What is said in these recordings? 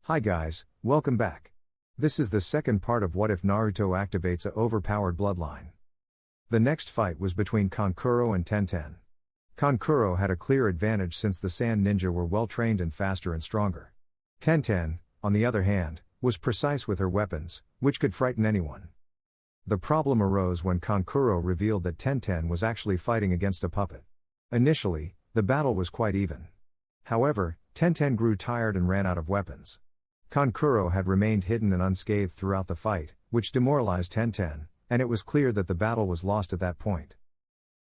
Hi guys, welcome back. This is the second part of What If Naruto Activates a Overpowered Bloodline. The next fight was between Kankuro and Tenten. Kankuro had a clear advantage since the Sand Ninja were well trained and faster and stronger. Tenten, on the other hand, was precise with her weapons, which could frighten anyone. The problem arose when Kankuro revealed that Tenten was actually fighting against a puppet. Initially, the battle was quite even. However, Tenten grew tired and ran out of weapons. Kankuro had remained hidden and unscathed throughout the fight, which demoralized Tenten, and it was clear that the battle was lost at that point.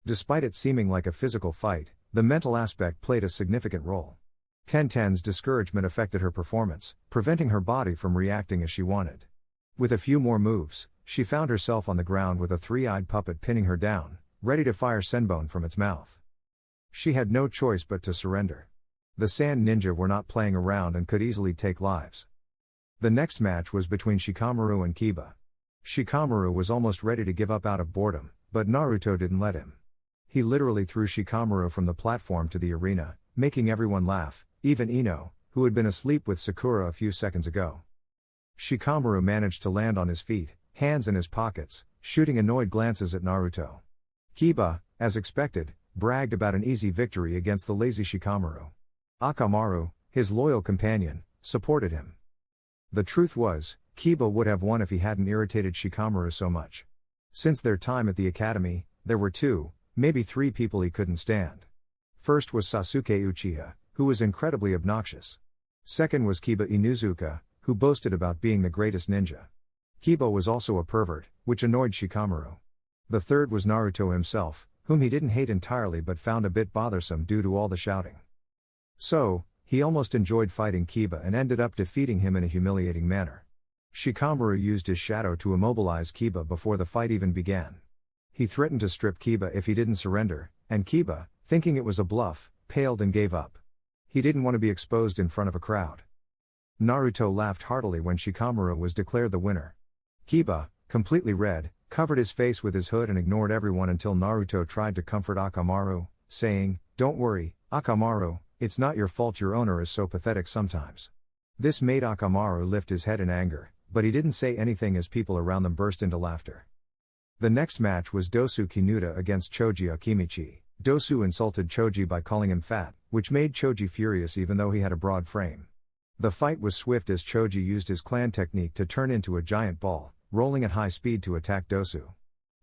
Despite it seeming like a physical fight, the mental aspect played a significant role. Tenten's discouragement affected her performance, preventing her body from reacting as she wanted. With a few more moves, she found herself on the ground with a three-eyed puppet pinning her down, ready to fire senbon from its mouth. She had no choice but to surrender. The Sand Ninja were not playing around and could easily take lives. The next match was between Shikamaru and Kiba. Shikamaru was almost ready to give up out of boredom, but Naruto didn't let him. He literally threw Shikamaru from the platform to the arena, making everyone laugh, even Ino, who had been asleep with Sakura a few seconds ago. Shikamaru managed to land on his feet, hands in his pockets, shooting annoyed glances at Naruto. Kiba, as expected, bragged about an easy victory against the lazy Shikamaru. Akamaru, his loyal companion, supported him. The truth was, Kiba would have won if he hadn't irritated Shikamaru so much. Since their time at the academy, there were two, maybe three people he couldn't stand. First was Sasuke Uchiha, who was incredibly obnoxious. Second was Kiba Inuzuka, who boasted about being the greatest ninja. Kiba was also a pervert, which annoyed Shikamaru. The third was Naruto himself, whom he didn't hate entirely but found a bit bothersome due to all the shouting. So, he almost enjoyed fighting Kiba and ended up defeating him in a humiliating manner. Shikamaru used his shadow to immobilize Kiba before the fight even began. He threatened to strip Kiba if he didn't surrender, and Kiba, thinking it was a bluff, paled and gave up. He didn't want to be exposed in front of a crowd. Naruto laughed heartily when Shikamaru was declared the winner. Kiba, completely red, covered his face with his hood and ignored everyone until Naruto tried to comfort Akamaru, saying, "Don't worry, Akamaru, it's not your fault your owner is so pathetic sometimes." This made Akamaru lift his head in anger, but he didn't say anything as people around them burst into laughter. The next match was Dosu Kinuta against Choji Akimichi. Dosu insulted Choji by calling him fat, which made Choji furious even though he had a broad frame. The fight was swift as Choji used his clan technique to turn into a giant ball, rolling at high speed to attack Dosu.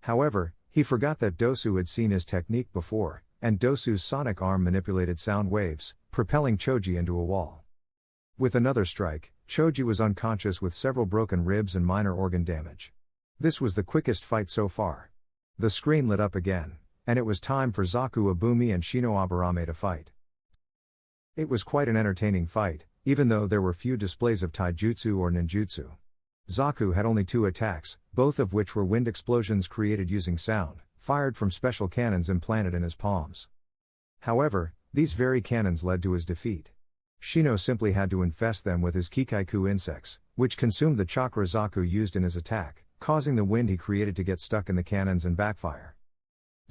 However, he forgot that Dosu had seen his technique before, and Dosu's sonic arm manipulated sound waves, propelling Choji into a wall. With another strike, Choji was unconscious with several broken ribs and minor organ damage. This was the quickest fight so far. The screen lit up again, and it was time for Zaku Abumi and Shino Aburame to fight. It was quite an entertaining fight, even though there were few displays of taijutsu or ninjutsu. Zaku had only 2 attacks, both of which were wind explosions created using sound, fired from special cannons implanted in his palms. However, these very cannons led to his defeat. Shino simply had to infest them with his Kikaiku insects, which consumed the chakra Zaku used in his attack, causing the wind he created to get stuck in the cannons and backfire.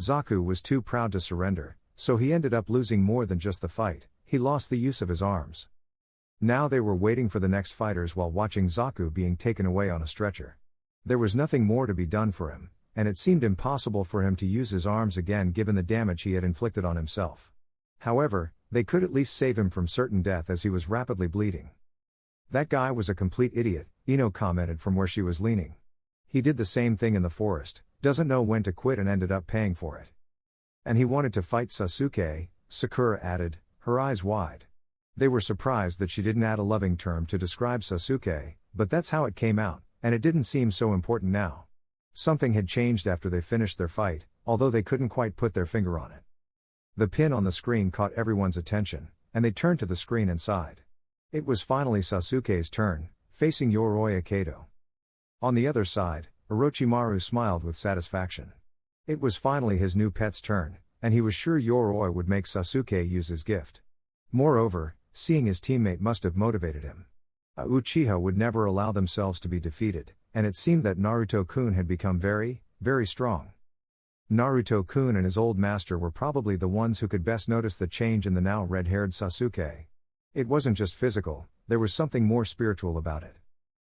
Zaku was too proud to surrender, so he ended up losing more than just the fight. He lost the use of his arms. Now they were waiting for the next fighters while watching Zaku being taken away on a stretcher. There was nothing more to be done for him, and it seemed impossible for him to use his arms again given the damage he had inflicted on himself. However, they could at least save him from certain death as he was rapidly bleeding. "That guy was a complete idiot," Ino commented from where she was leaning. "He did the same thing in the forest, doesn't know when to quit and ended up paying for it." "And he wanted to fight Sasuke," Sakura added, her eyes wide. They were surprised that she didn't add a loving term to describe Sasuke, but that's how it came out, and it didn't seem so important now. Something had changed after they finished their fight, although they couldn't quite put their finger on it. The pin on the screen caught everyone's attention, and they turned to the screen and sighed. It was finally Sasuke's turn, facing Yoroi Akato. On the other side, Orochimaru smiled with satisfaction. It was finally his new pet's turn, and he was sure Yoroi would make Sasuke use his gift. Moreover, seeing his teammate must have motivated him. Uchiha would never allow themselves to be defeated, and it seemed that Naruto-kun had become very, very strong. Naruto-kun and his old master were probably the ones who could best notice the change in the now red-haired Sasuke. It wasn't just physical, There was something more spiritual about it.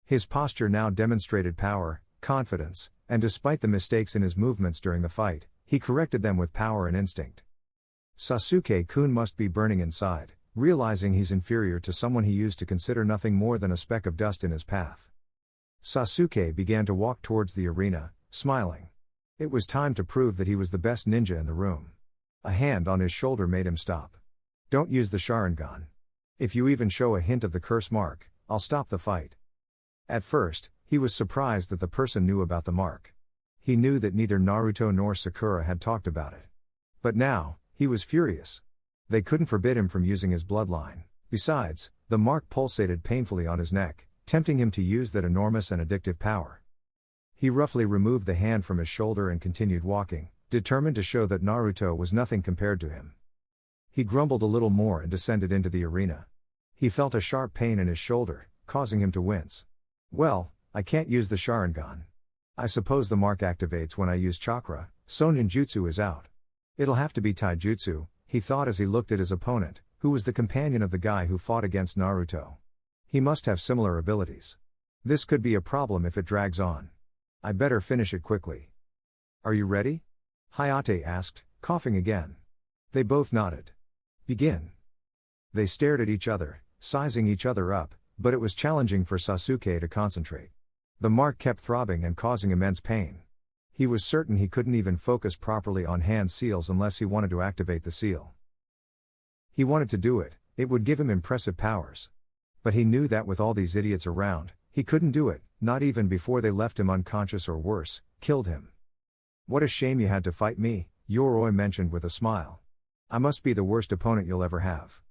His posture now demonstrated power, confidence, and despite the mistakes in his movements during the fight, he corrected them with power and instinct. Sasuke-kun must be burning inside, realizing he's inferior to someone he used to consider nothing more than a speck of dust in his path. Sasuke began to walk towards the arena, smiling. It was time to prove that he was the best ninja in the room. A hand on his shoulder made him stop. Don't use the Sharingan. If you even show a hint of the curse mark, I'll stop the fight. At first, he was surprised that the person knew about the mark. He knew that neither Naruto nor Sakura had talked about it. But now, he was furious. They couldn't forbid him from using his bloodline. Besides, the mark pulsated painfully on his neck, tempting him to use that enormous and addictive power. He roughly removed the hand from his shoulder and continued walking, determined to show that Naruto was nothing compared to him. He grumbled a little more and descended into the arena. He felt a sharp pain in his shoulder, causing him to wince. Well, I can't use the Sharingan. I suppose the mark activates when I use chakra, so ninjutsu is out. It'll have to be taijutsu, he thought as he looked at his opponent, who was the companion of the guy who fought against Naruto. He must have similar abilities. This could be a problem if it drags on. I better finish it quickly. Are you ready? Hayate asked, coughing again. They both nodded. Begin. They stared at each other, sizing each other up, but it was challenging for Sasuke to concentrate. The mark kept throbbing and causing immense pain. He was certain he couldn't even focus properly on hand seals unless he wanted to activate the seal. He wanted to do it, it would give him impressive powers. But he knew that with all these idiots around, he couldn't do it, not even before they left him unconscious or worse, killed him. What a shame you had to fight me, Yoroi mentioned with a smile. I must be the worst opponent you'll ever have.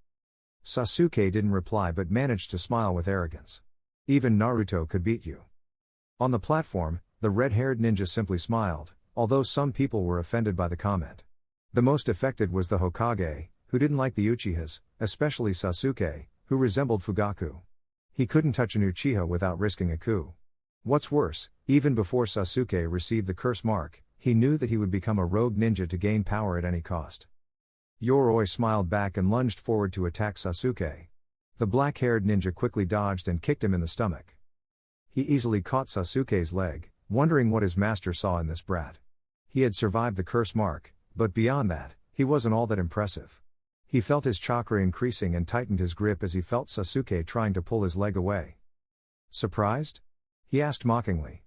Sasuke didn't reply but managed to smile with arrogance. Even Naruto could beat you. On the platform, the red-haired ninja simply smiled, although some people were offended by the comment. The most affected was the Hokage, who didn't like the Uchihas, especially Sasuke, who resembled Fugaku. He couldn't touch an Uchiha without risking a coup. What's worse, even before Sasuke received the curse mark, he knew that he would become a rogue ninja to gain power at any cost. Yoroi smiled back and lunged forward to attack Sasuke. The black-haired ninja quickly dodged and kicked him in the stomach. He easily caught Sasuke's leg, wondering what his master saw in this brat. He had survived the curse mark, but beyond that, he wasn't all that impressive. He felt his chakra increasing and tightened his grip as he felt Sasuke trying to pull his leg away. Surprised? He asked mockingly.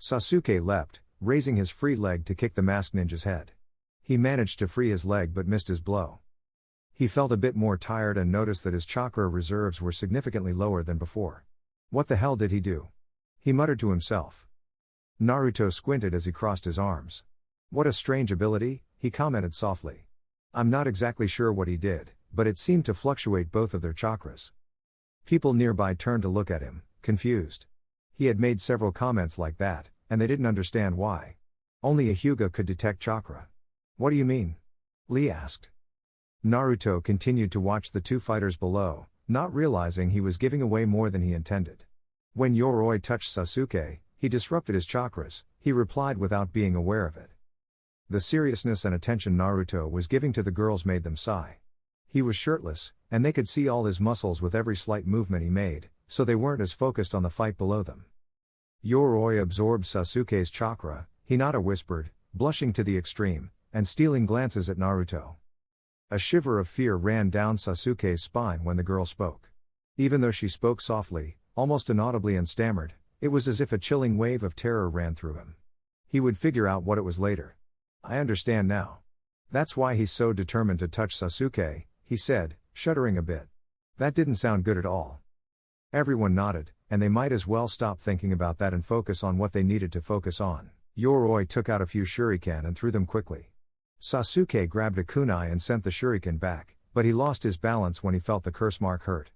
Sasuke leapt, raising his free leg to kick the masked ninja's head. He managed to free his leg but missed his blow. He felt a bit more tired and noticed that his chakra reserves were significantly lower than before. What the hell did he do? He muttered to himself. Naruto squinted as he crossed his arms. What a strange ability, he commented softly. I'm not exactly sure what he did, but it seemed to fluctuate both of their chakras. People nearby turned to look at him, confused. He had made several comments like that, and they didn't understand why. Only a Hyuga could detect chakra. What do you mean? Lee asked. Naruto continued to watch the two fighters below, not realizing he was giving away more than he intended. When Yoroi touched Sasuke, he disrupted his chakras, he replied without being aware of it. The seriousness and attention Naruto was giving to the girls made them sigh. He was shirtless, and they could see all his muscles with every slight movement he made, so they weren't as focused on the fight below them. Yoroi absorbed Sasuke's chakra, Hinata whispered, blushing to the extreme, and stealing glances at Naruto. A shiver of fear ran down Sasuke's spine when the girl spoke. Even though she spoke softly, almost inaudibly and stammered, it was as if a chilling wave of terror ran through him. He would figure out what it was later. I understand now. That's why he's so determined to touch Sasuke, he said, shuddering a bit. That didn't sound good at all. Everyone nodded, and they might as well stop thinking about that and focus on what they needed to focus on. Yoroi took out a few shuriken and threw them quickly. Sasuke grabbed a kunai and sent the shuriken back, but he lost his balance when he felt the curse mark hurt.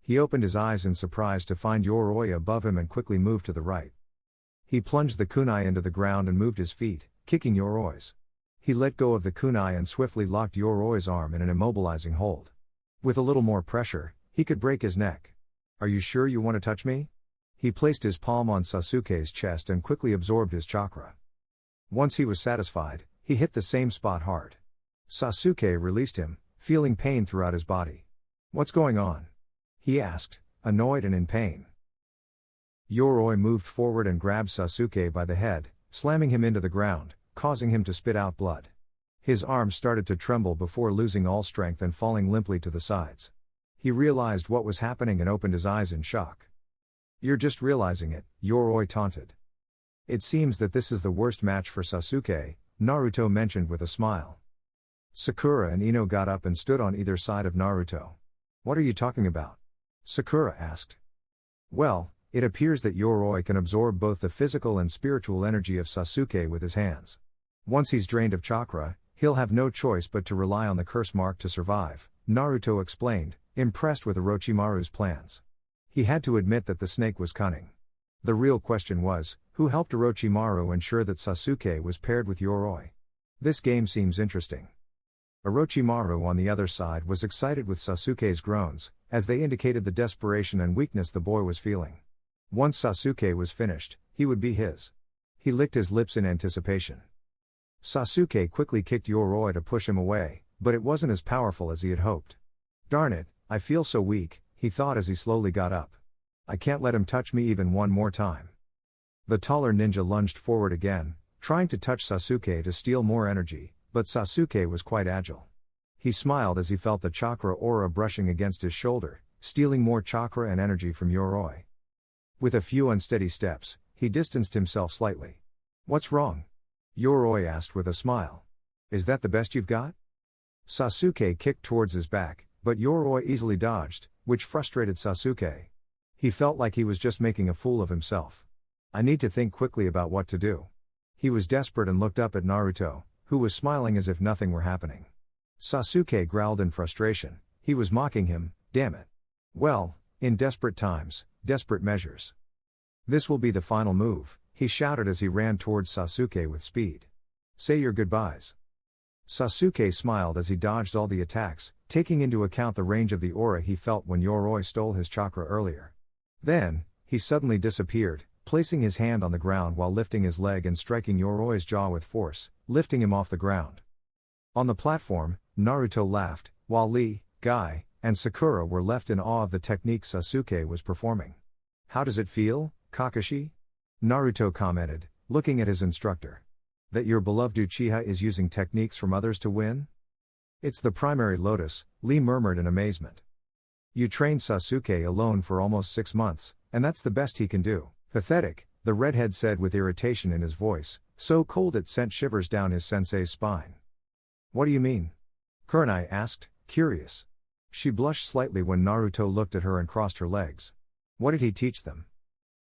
He opened his eyes in surprise to find Yoroi above him and quickly moved to the right. He plunged the kunai into the ground and moved his feet, kicking Yoroi's. He let go of the kunai and swiftly locked Yoroi's arm in an immobilizing hold. With a little more pressure, he could break his neck. Are you sure you want to touch me? He placed his palm on Sasuke's chest and quickly absorbed his chakra. Once he was satisfied, he hit the same spot hard. Sasuke released him, feeling pain throughout his body. What's going on? He asked, annoyed and in pain. Yoroi moved forward and grabbed Sasuke by the head, slamming him into the ground, causing him to spit out blood. His arms started to tremble before losing all strength and falling limply to the sides. He realized what was happening and opened his eyes in shock. "You're just realizing it," Yoroi taunted. "It seems that this is the worst match for Sasuke," Naruto mentioned with a smile. Sakura and Ino got up and stood on either side of Naruto. "What are you talking about?" Sakura asked. "Well, it appears that Yoroi can absorb both the physical and spiritual energy of Sasuke with his hands. Once he's drained of chakra, he'll have no choice but to rely on the curse mark to survive," Naruto explained, impressed with Orochimaru's plans. He had to admit that the snake was cunning. The real question was, who helped Orochimaru ensure that Sasuke was paired with Yoroi? This game seems interesting. Orochimaru on the other side was excited with Sasuke's groans, as they indicated the desperation and weakness the boy was feeling. Once Sasuke was finished, he would be his. He licked his lips in anticipation. Sasuke quickly kicked Yoroi to push him away, but it wasn't as powerful as he had hoped. "Darn it, I feel so weak," he thought as he slowly got up. "I can't let him touch me even one more time." The taller ninja lunged forward again, trying to touch Sasuke to steal more energy, but Sasuke was quite agile. He smiled as he felt the chakra aura brushing against his shoulder, stealing more chakra and energy from Yoroi. With a few unsteady steps, he distanced himself slightly. "What's wrong?" Yoroi asked with a smile. "Is that the best you've got?" Sasuke kicked towards his back, but Yoroi easily dodged, which frustrated Sasuke. He felt like he was just making a fool of himself. "I need to think quickly about what to do." He was desperate and looked up at Naruto, who was smiling as if nothing were happening. Sasuke growled in frustration. He was mocking him, damn it. "Well, in desperate times, desperate measures. This will be the final move," he shouted as he ran towards Sasuke with speed. "Say your goodbyes." Sasuke smiled as he dodged all the attacks, taking into account the range of the aura he felt when Yoroi stole his chakra earlier. Then, he suddenly disappeared, placing his hand on the ground while lifting his leg and striking Yoroi's jaw with force, lifting him off the ground. On the platform, Naruto laughed, while Lee, Guy, and Sakura were left in awe of the technique Sasuke was performing. "How does it feel, Kakashi?" Naruto commented, looking at his instructor. "That your beloved Uchiha is using techniques from others to win?" "It's the primary lotus," Lee murmured in amazement. "You trained Sasuke alone for almost 6 months, and that's the best he can do." "Pathetic," the redhead said with irritation in his voice, so cold it sent shivers down his sensei's spine. "What do you mean?" Kurenai asked, curious. She blushed slightly when Naruto looked at her and crossed her legs. "What did he teach them?"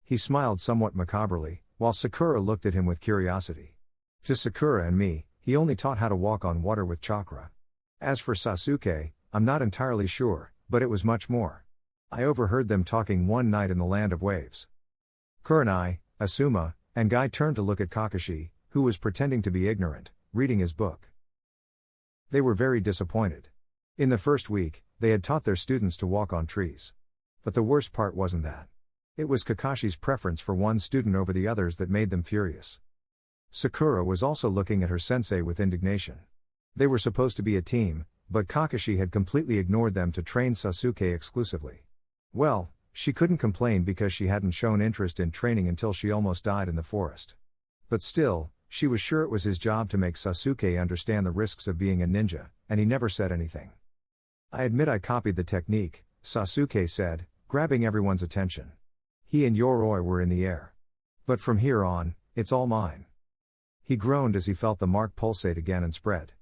He smiled somewhat macabrely, while Sakura looked at him with curiosity. "To Sakura and me, he only taught how to walk on water with chakra. As for Sasuke, I'm not entirely sure, but it was much more. I overheard them talking one night in the Land of Waves." Kurenai, Asuma, and Guy turned to look at Kakashi, who was pretending to be ignorant, reading his book. They were very disappointed. In the first week, they had taught their students to walk on trees. But the worst part wasn't that. It was Kakashi's preference for one student over the others that made them furious. Sakura was also looking at her sensei with indignation. They were supposed to be a team, but Kakashi had completely ignored them to train Sasuke exclusively. Well, she couldn't complain because she hadn't shown interest in training until she almost died in the forest. But still, she was sure it was his job to make Sasuke understand the risks of being a ninja, and he never said anything. "I admit I copied the technique," Sasuke said, grabbing everyone's attention. He and Yoroi were in the air. "But from here on, it's all mine." He groaned as he felt the mark pulsate again and spread.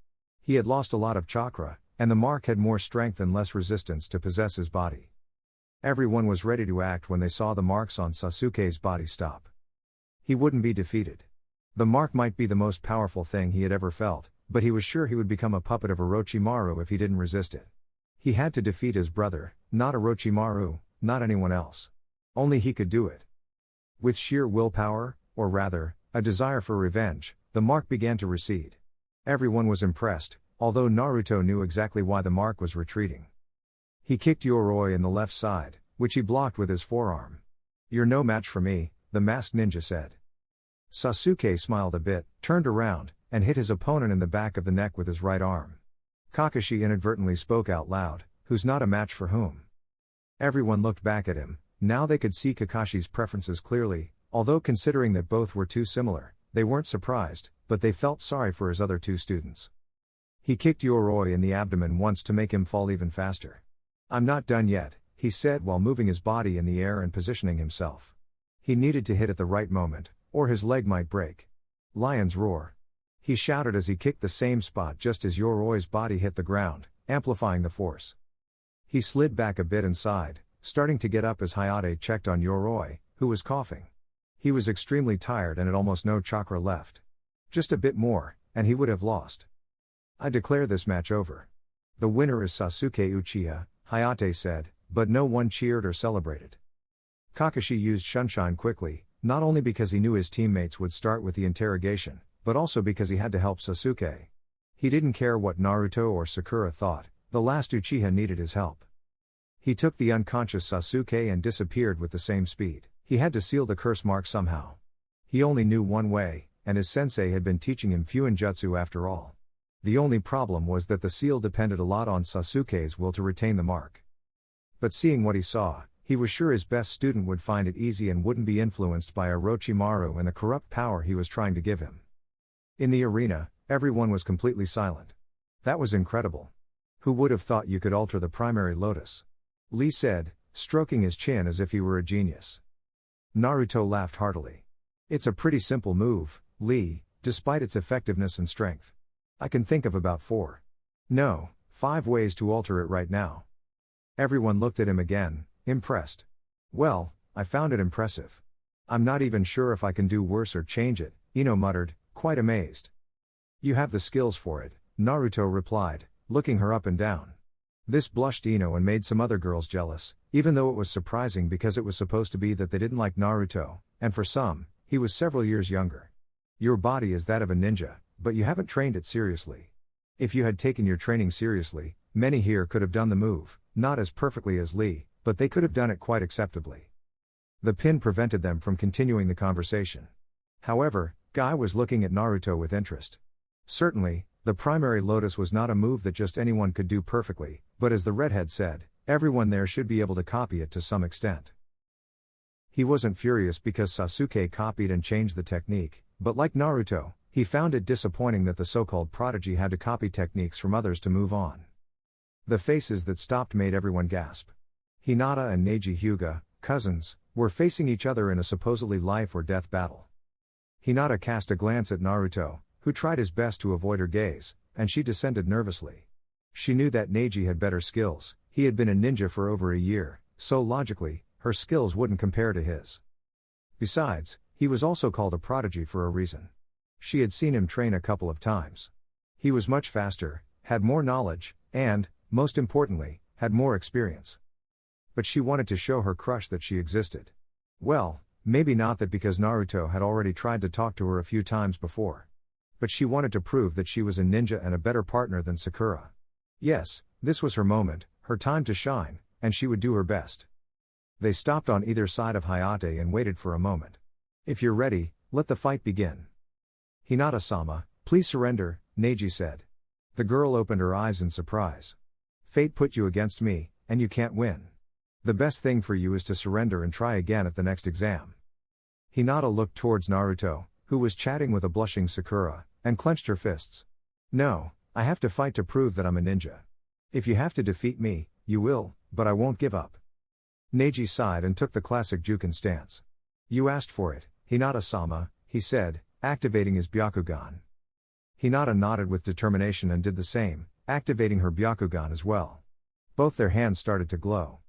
He had lost a lot of chakra, and the mark had more strength and less resistance to possess his body. Everyone was ready to act when they saw the marks on Sasuke's body stop. He wouldn't be defeated. The mark might be the most powerful thing he had ever felt, but he was sure he would become a puppet of Orochimaru if he didn't resist it. He had to defeat his brother, not Orochimaru, not anyone else. Only he could do it. With sheer willpower, or rather, a desire for revenge, the mark began to recede. Everyone was impressed, although Naruto knew exactly why the mark was retreating. He kicked Yoroi in the left side, which he blocked with his forearm. "You're no match for me," the masked ninja said. Sasuke smiled a bit, turned around, and hit his opponent in the back of the neck with his right arm. Kakashi inadvertently spoke out loud, "Who's not a match for whom?" Everyone looked back at him. Now they could see Kakashi's preferences clearly, although considering that both were too similar, they weren't surprised, but they felt sorry for his other two students. He kicked Yoroi in the abdomen once to make him fall even faster. "I'm not done yet," he said while moving his body in the air and positioning himself. He needed to hit at the right moment, or his leg might break. "Lion's roar," he shouted as he kicked the same spot just as Yoroi's body hit the ground, amplifying the force. He slid back a bit and sighed, starting to get up as Hayate checked on Yoroi, who was coughing. He was extremely tired and had almost no chakra left. Just a bit more, and he would have lost. "I declare this match over. The winner is Sasuke Uchiha," Hayate said, but no one cheered or celebrated. Kakashi used Sunshine quickly, not only because he knew his teammates would start with the interrogation, but also because he had to help Sasuke. He didn't care what Naruto or Sakura thought, the last Uchiha needed his help. He took the unconscious Sasuke and disappeared with the same speed. He had to seal the curse mark somehow. He only knew one way, and his sensei had been teaching him Fuinjutsu after all. The only problem was that the seal depended a lot on Sasuke's will to retain the mark. But seeing what he saw, he was sure his best student would find it easy and wouldn't be influenced by Orochimaru and the corrupt power he was trying to give him. In the arena, everyone was completely silent. "That was incredible. Who would have thought you could alter the primary lotus?" Lee said, stroking his chin as if he were a genius. Naruto laughed heartily. "It's a pretty simple move, Lee, despite its effectiveness and strength. I can think of about 5 ways to alter it right now." Everyone looked at him again, impressed. "Well, I found it impressive. I'm not even sure if I can do worse or change it," Ino muttered, quite amazed. "You have the skills for it," Naruto replied, looking her up and down. This blushed Ino and made some other girls jealous, even though it was surprising because it was supposed to be that they didn't like Naruto, and for some, he was several years younger. "Your body is that of a ninja, but you haven't trained it seriously. If you had taken your training seriously, many here could have done the move, not as perfectly as Lee, but they could have done it quite acceptably." The pin prevented them from continuing the conversation. However, Guy was looking at Naruto with interest. Certainly, the primary lotus was not a move that just anyone could do perfectly, but as the redhead said, everyone there should be able to copy it to some extent. He wasn't furious because Sasuke copied and changed the technique, but like Naruto, he found it disappointing that the so-called prodigy had to copy techniques from others to move on. The faces that stopped made everyone gasp. Hinata and Neji Hyuga, cousins, were facing each other in a supposedly life or death battle. Hinata cast a glance at Naruto, who tried his best to avoid her gaze, and she descended nervously. She knew that Neji had better skills, he had been a ninja for over a year, so logically, her skills wouldn't compare to his. Besides, he was also called a prodigy for a reason. She had seen him train a couple of times. He was much faster, had more knowledge, and, most importantly, had more experience. But she wanted to show her crush that she existed. Well, maybe not that because Naruto had already tried to talk to her a few times before. But she wanted to prove that she was a ninja and a better partner than Sakura. Yes, this was her moment, her time to shine, and she would do her best. They stopped on either side of Hayate and waited for a moment. "If you're ready, let the fight begin." "Hinata-sama, please surrender," Neji said. The girl opened her eyes in surprise. "Fate put you against me, and you can't win. The best thing for you is to surrender and try again at the next exam." Hinata looked towards Naruto, who was chatting with a blushing Sakura, and clenched her fists. "No, I have to fight to prove that I'm a ninja. If you have to defeat me, you will, but I won't give up." Neji sighed and took the classic Juken stance. "You asked for it, Hinata-sama," he said, activating his Byakugan. Hinata nodded with determination and did the same, activating her Byakugan as well. Both their hands started to glow.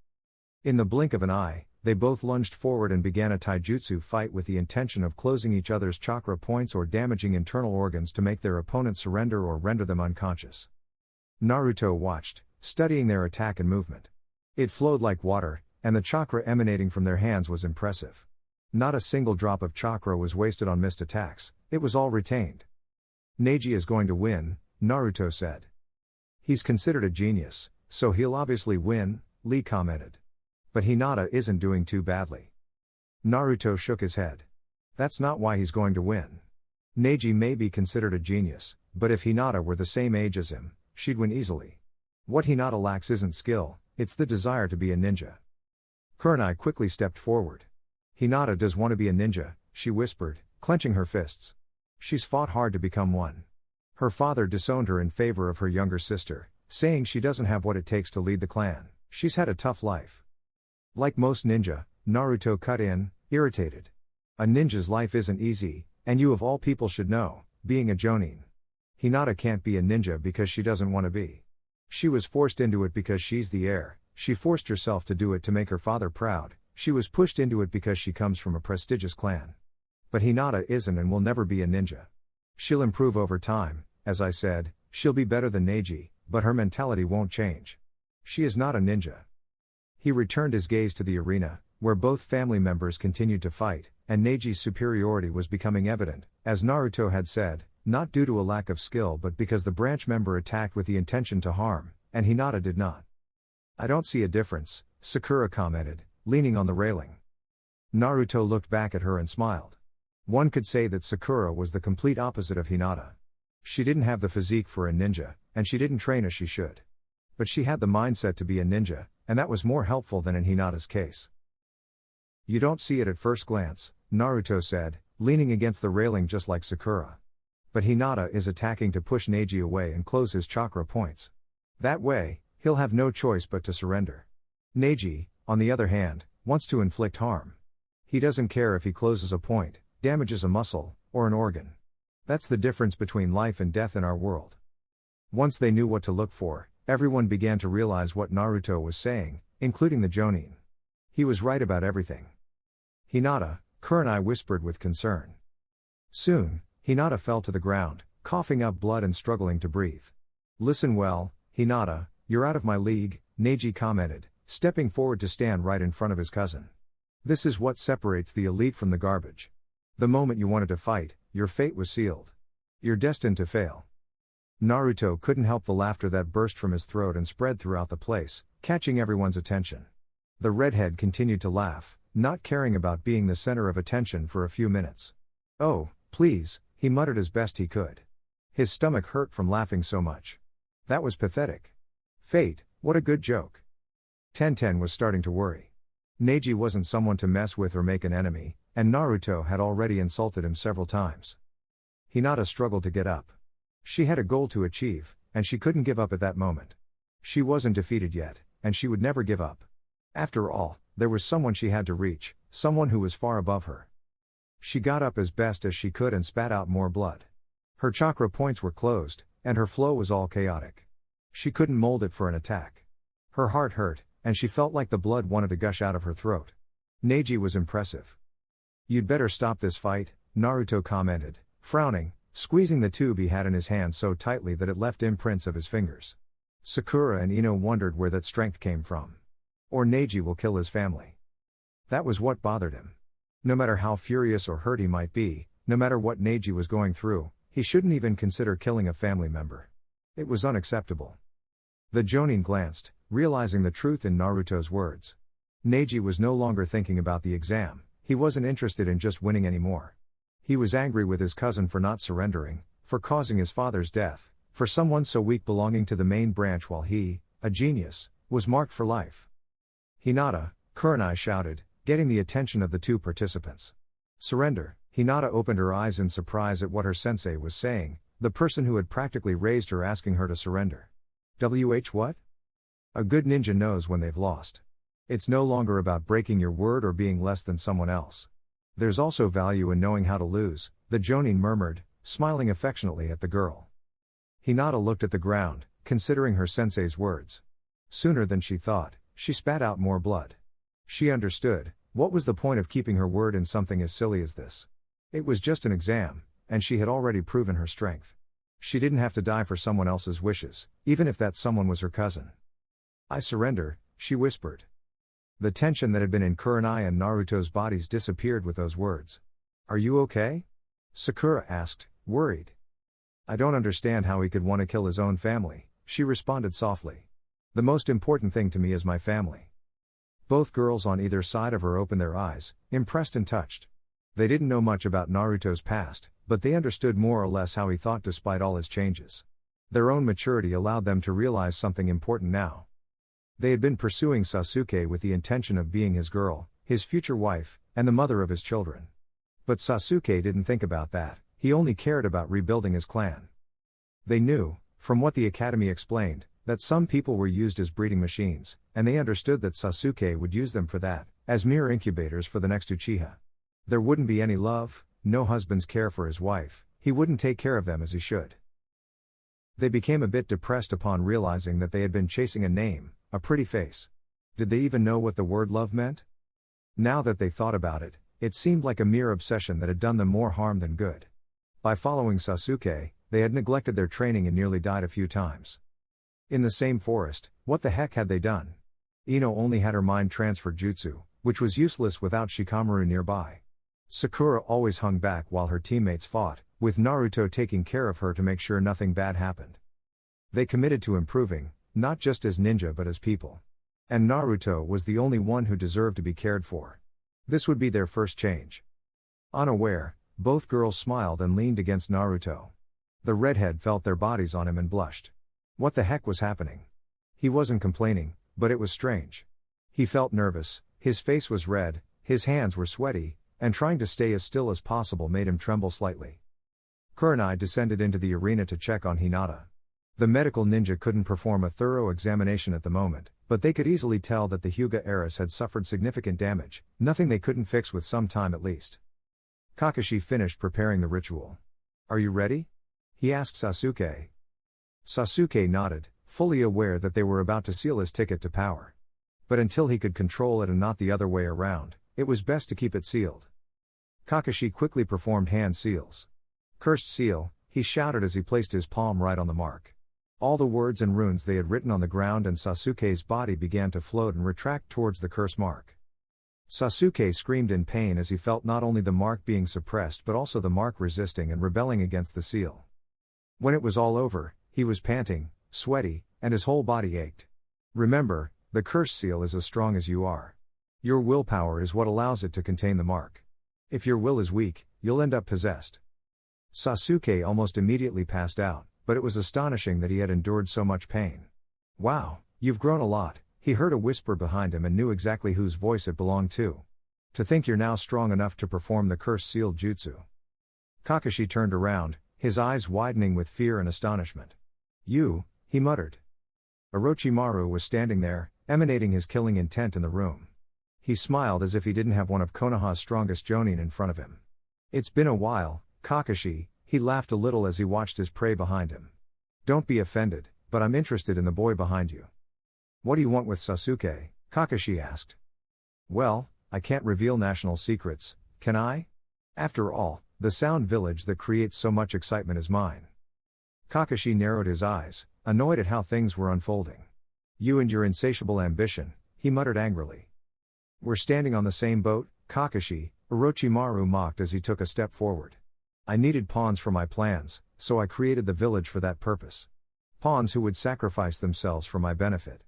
In the blink of an eye, they both lunged forward and began a taijutsu fight with the intention of closing each other's chakra points or damaging internal organs to make their opponent surrender or render them unconscious. Naruto watched, studying their attack and movement. It flowed like water, and the chakra emanating from their hands was impressive. Not a single drop of chakra was wasted on missed attacks, it was all retained. "Neji is going to win," Naruto said. "He's considered a genius, so he'll obviously win," Lee commented. "But Hinata isn't doing too badly." Naruto shook his head. "That's not why he's going to win. Neji may be considered a genius, but if Hinata were the same age as him, she'd win easily. What Hinata lacks isn't skill, it's the desire to be a ninja. Kurenai quickly stepped forward. Hinata does want to be a ninja, she whispered, clenching her fists. She's fought hard to become one. Her father disowned her in favor of her younger sister, saying she doesn't have what it takes to lead the clan. She's had a tough life. Like most ninja, Naruto cut in, irritated. A ninja's life isn't easy, and you of all people should know, being a jonin. Hinata can't be a ninja because she doesn't want to be. She was forced into it because she's the heir, she forced herself to do it to make her father proud, she was pushed into it because she comes from a prestigious clan. But Hinata isn't and will never be a ninja. She'll improve over time, as I said, she'll be better than Neji, but her mentality won't change. She is not a ninja. He returned his gaze to the arena, where both family members continued to fight, and Neji's superiority was becoming evident, as Naruto had said, not due to a lack of skill but because the branch member attacked with the intention to harm, and Hinata did not. I don't see a difference, Sakura commented, leaning on the railing. Naruto looked back at her and smiled. One could say that Sakura was the complete opposite of Hinata. She didn't have the physique for a ninja, and she didn't train as she should. But she had the mindset to be a ninja, and that was more helpful than in Hinata's case. You don't see it at first glance, Naruto said, leaning against the railing just like Sakura. But Hinata is attacking to push Neji away and close his chakra points. That way, he'll have no choice but to surrender. Neji, on the other hand, wants to inflict harm. He doesn't care if he closes a point, damages a muscle, or an organ. That's the difference between life and death in our world. Once they knew what to look for, everyone began to realize what Naruto was saying, including the Jonin. He was right about everything. Hinata, Kurenai whispered with concern. Soon, Hinata fell to the ground, coughing up blood and struggling to breathe. Listen well, Hinata, you're out of my league, Neji commented, stepping forward to stand right in front of his cousin. This is what separates the elite from the garbage. The moment you wanted to fight, your fate was sealed. You're destined to fail. Naruto couldn't help the laughter that burst from his throat and spread throughout the place, catching everyone's attention. The redhead continued to laugh, not caring about being the center of attention for a few minutes. Oh, please, he muttered as best he could. His stomach hurt from laughing so much. That was pathetic. Fate, what a good joke. Tenten was starting to worry. Neji wasn't someone to mess with or make an enemy, and Naruto had already insulted him several times. Hinata struggled to get up. She had a goal to achieve, and she couldn't give up at that moment. She wasn't defeated yet, and she would never give up. After all, there was someone she had to reach, someone who was far above her. She got up as best as she could and spat out more blood. Her chakra points were closed, and her flow was all chaotic. She couldn't mold it for an attack. Her heart hurt, and she felt like the blood wanted to gush out of her throat. Neji was impressive. You'd better stop this fight, Naruto commented, frowning, squeezing the tube he had in his hand so tightly that it left imprints of his fingers. Sakura and Ino wondered where that strength came from. Or Neji will kill his family. That was what bothered him. No matter how furious or hurt he might be, no matter what Neji was going through, he shouldn't even consider killing a family member. It was unacceptable. The Jonin glanced, realizing the truth in Naruto's words. Neji was no longer thinking about the exam, he wasn't interested in just winning anymore. He was angry with his cousin for not surrendering, for causing his father's death, for someone so weak belonging to the main branch while he, a genius, was marked for life. Hinata, Kurenai shouted, getting the attention of the two participants. Surrender. Hinata opened her eyes in surprise at what her sensei was saying, the person who had practically raised her asking her to surrender. What? A good ninja knows when they've lost. It's no longer about breaking your word or being less than someone else. There's also value in knowing how to lose, the Jonin murmured, smiling affectionately at the girl. Hinata looked at the ground, considering her sensei's words. Sooner than she thought, she spat out more blood. She understood, what was the point of keeping her word in something as silly as this? It was just an exam, and she had already proven her strength. She didn't have to die for someone else's wishes, even if that someone was her cousin. I surrender, she whispered. The tension that had been in Kurenai and Naruto's bodies disappeared with those words. Are you okay? Sakura asked, worried. I don't understand how he could want to kill his own family, she responded softly. The most important thing to me is my family. Both girls on either side of her opened their eyes, impressed and touched. They didn't know much about Naruto's past, but they understood more or less how he thought despite all his changes. Their own maturity allowed them to realize something important now. They had been pursuing Sasuke with the intention of being his girl, his future wife, and the mother of his children. But Sasuke didn't think about that, he only cared about rebuilding his clan. They knew, from what the academy explained, that some people were used as breeding machines, and they understood that Sasuke would use them for that, as mere incubators for the next Uchiha. There wouldn't be any love, no husband's care for his wife, he wouldn't take care of them as he should. They became a bit depressed upon realizing that they had been chasing a name, a pretty face. Did they even know what the word love meant? Now that they thought about it, it seemed like a mere obsession that had done them more harm than good. By following Sasuke, they had neglected their training and nearly died a few times. In the same forest, what the heck had they done? Ino only had her mind transfer jutsu, which was useless without Shikamaru nearby. Sakura always hung back while her teammates fought, with Naruto taking care of her to make sure nothing bad happened. They committed to improving, not just as ninja but as people. And Naruto was the only one who deserved to be cared for. This would be their first change. Unaware, both girls smiled and leaned against Naruto. The redhead felt their bodies on him and blushed. What the heck was happening? He wasn't complaining, but it was strange. He felt nervous, his face was red, his hands were sweaty, and trying to stay as still as possible made him tremble slightly. Kurenai descended into the arena to check on Hinata. The medical ninja couldn't perform a thorough examination at the moment, but they could easily tell that the Hyuga heiress had suffered significant damage, nothing they couldn't fix with some time at least. Kakashi finished preparing the ritual. "Are you ready?" he asked Sasuke. Sasuke nodded, fully aware that they were about to seal his ticket to power. But until he could control it and not the other way around, it was best to keep it sealed. Kakashi quickly performed hand seals. "Cursed seal," he shouted as he placed his palm right on the mark. All the words and runes they had written on the ground, and Sasuke's body began to float and retract towards the curse mark. Sasuke screamed in pain as he felt not only the mark being suppressed but also the mark resisting and rebelling against the seal. When it was all over, he was panting, sweaty, and his whole body ached. Remember, the curse seal is as strong as you are. Your willpower is what allows it to contain the mark. If your will is weak, you'll end up possessed. Sasuke almost immediately passed out, but it was astonishing that he had endured so much pain. "Wow, you've grown a lot," he heard a whisper behind him and knew exactly whose voice it belonged to. "To think you're now strong enough to perform the curse sealed jutsu." Kakashi turned around, his eyes widening with fear and astonishment. "You," he muttered. Orochimaru was standing there, emanating his killing intent in the room. He smiled as if he didn't have one of Konoha's strongest jonin in front of him. "It's been a while, Kakashi," he laughed a little as he watched his prey behind him. "Don't be offended, but I'm interested in the boy behind you." "What do you want with Sasuke?" Kakashi asked. "Well, I can't reveal national secrets, can I? After all, the Sound Village that creates so much excitement is mine." Kakashi narrowed his eyes, annoyed at how things were unfolding. "You and your insatiable ambition," he muttered angrily. "We're standing on the same boat, Kakashi," Orochimaru mocked as he took a step forward. "I needed pawns for my plans, so I created the village for that purpose. Pawns who would sacrifice themselves for my benefit."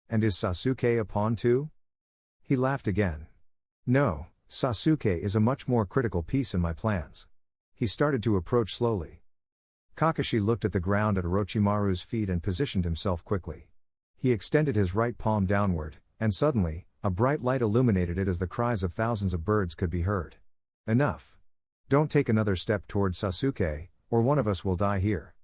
"And is Sasuke a pawn too?" He laughed again. "No, Sasuke is a much more critical piece in my plans." He started to approach slowly. Kakashi looked at the ground at Orochimaru's feet and positioned himself quickly. He extended his right palm downward, and suddenly, a bright light illuminated it as the cries of thousands of birds could be heard. "Enough. Don't take another step towards Sasuke, or one of us will die here."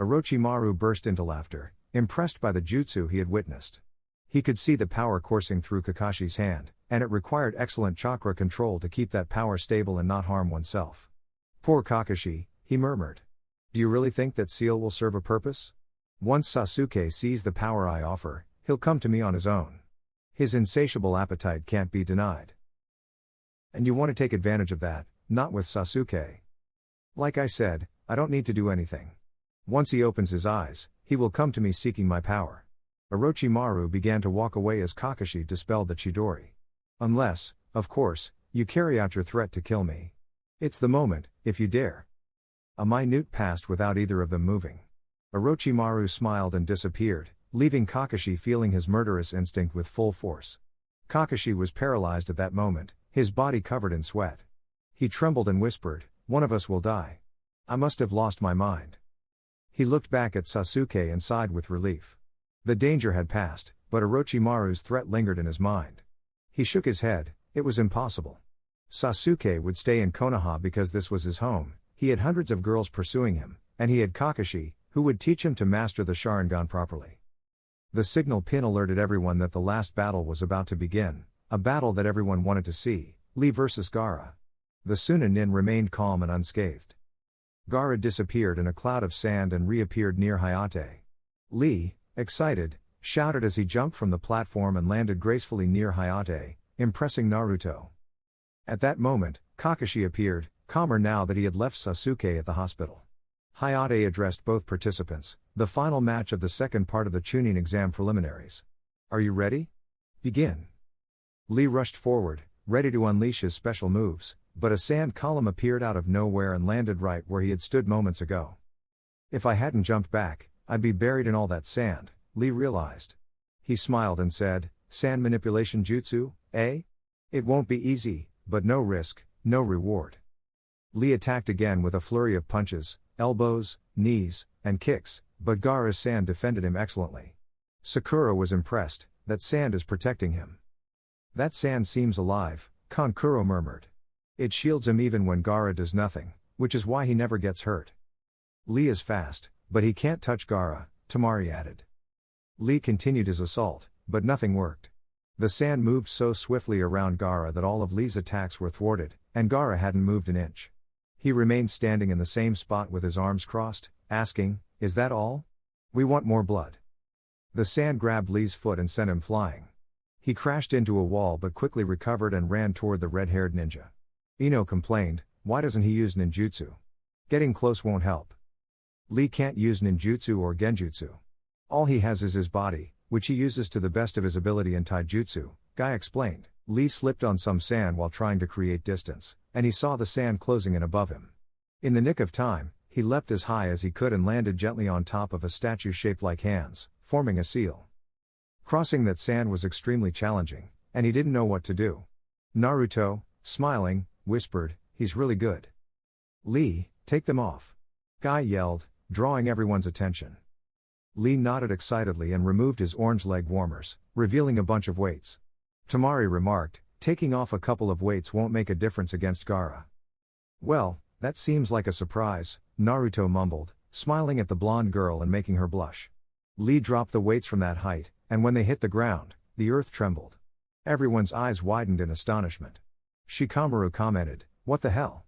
Orochimaru burst into laughter, impressed by the jutsu he had witnessed. He could see the power coursing through Kakashi's hand, and it required excellent chakra control to keep that power stable and not harm oneself. "Poor Kakashi," he murmured. "Do you really think that seal will serve a purpose? Once Sasuke sees the power I offer, he'll come to me on his own. His insatiable appetite can't be denied. And you want to take advantage of that, not with Sasuke. Like I said, I don't need to do anything. Once he opens his eyes, he will come to me seeking my power." Orochimaru began to walk away as Kakashi dispelled the Chidori. "Unless, of course, you carry out your threat to kill me. It's the moment, if you dare." A minute passed without either of them moving. Orochimaru smiled and disappeared, leaving Kakashi feeling his murderous instinct with full force. Kakashi was paralyzed at that moment, his body covered in sweat. He trembled and whispered, "One of us will die. I must have lost my mind." He looked back at Sasuke and sighed with relief. The danger had passed, but Orochimaru's threat lingered in his mind. He shook his head, it was impossible. Sasuke would stay in Konoha because this was his home, he had hundreds of girls pursuing him, and he had Kakashi, who would teach him to master the Sharingan properly. The signal pin alerted everyone that the last battle was about to begin, a battle that everyone wanted to see, Lee versus Gaara. The Sunanin remained calm and unscathed. Gaara disappeared in a cloud of sand and reappeared near Hayate. Lee, excited, shouted as he jumped from the platform and landed gracefully near Hayate, impressing Naruto. At that moment, Kakashi appeared, calmer now that he had left Sasuke at the hospital. Hayate addressed both participants, the final match of the second part of the Chunin exam preliminaries. Are you ready? Begin. Lee rushed forward, ready to unleash his special moves, but a sand column appeared out of nowhere and landed right where he had stood moments ago. If I hadn't jumped back, I'd be buried in all that sand, Lee realized. He smiled and said, sand manipulation jutsu, eh? It won't be easy, but no risk, no reward. Lee attacked again with a flurry of punches, elbows, knees, and kicks, but Gaara's sand defended him excellently. Sakura was impressed, that sand is protecting him. That sand seems alive, Kankuro murmured. It shields him even when Gaara does nothing, which is why he never gets hurt. Lee is fast, but he can't touch Gaara, Temari added. Lee continued his assault, but nothing worked. The sand moved so swiftly around Gaara that all of Lee's attacks were thwarted, and Gaara hadn't moved an inch. He remained standing in the same spot with his arms crossed, asking, is that all? We want more blood. The sand grabbed Lee's foot and sent him flying. He crashed into a wall but quickly recovered and ran toward the red-haired ninja. Ino complained, why doesn't he use ninjutsu? Getting close won't help. Lee can't use ninjutsu or genjutsu. All he has is his body, which he uses to the best of his ability in taijutsu, Guy explained. Lee slipped on some sand while trying to create distance, and he saw the sand closing in above him. In the nick of time, he leapt as high as he could and landed gently on top of a statue shaped like hands, forming a seal. Crossing that sand was extremely challenging, and he didn't know what to do. Naruto, smiling, whispered, he's really good. Lee, take them off. Guy yelled, drawing everyone's attention. Lee nodded excitedly and removed his orange leg warmers, revealing a bunch of weights. Temari remarked, taking off a couple of weights won't make a difference against Gaara. Well, that seems like a surprise, Naruto mumbled, smiling at the blonde girl and making her blush. Lee dropped the weights from that height, and when they hit the ground, the earth trembled. Everyone's eyes widened in astonishment. Shikamaru commented, what the hell?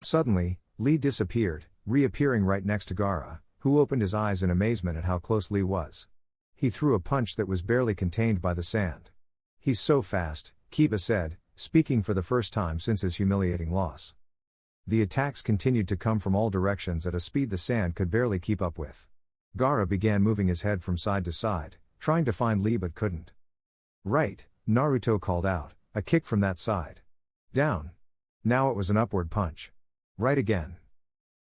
Suddenly, Lee disappeared, reappearing right next to Gaara, who opened his eyes in amazement at how close Lee was. He threw a punch that was barely contained by the sand. He's so fast, Kiba said, speaking for the first time since his humiliating loss. The attacks continued to come from all directions at a speed the sand could barely keep up with. Gaara began moving his head from side to side, trying to find Lee but couldn't. Right, Naruto called out, a kick from that side. Down. Now it was an upward punch. Right again.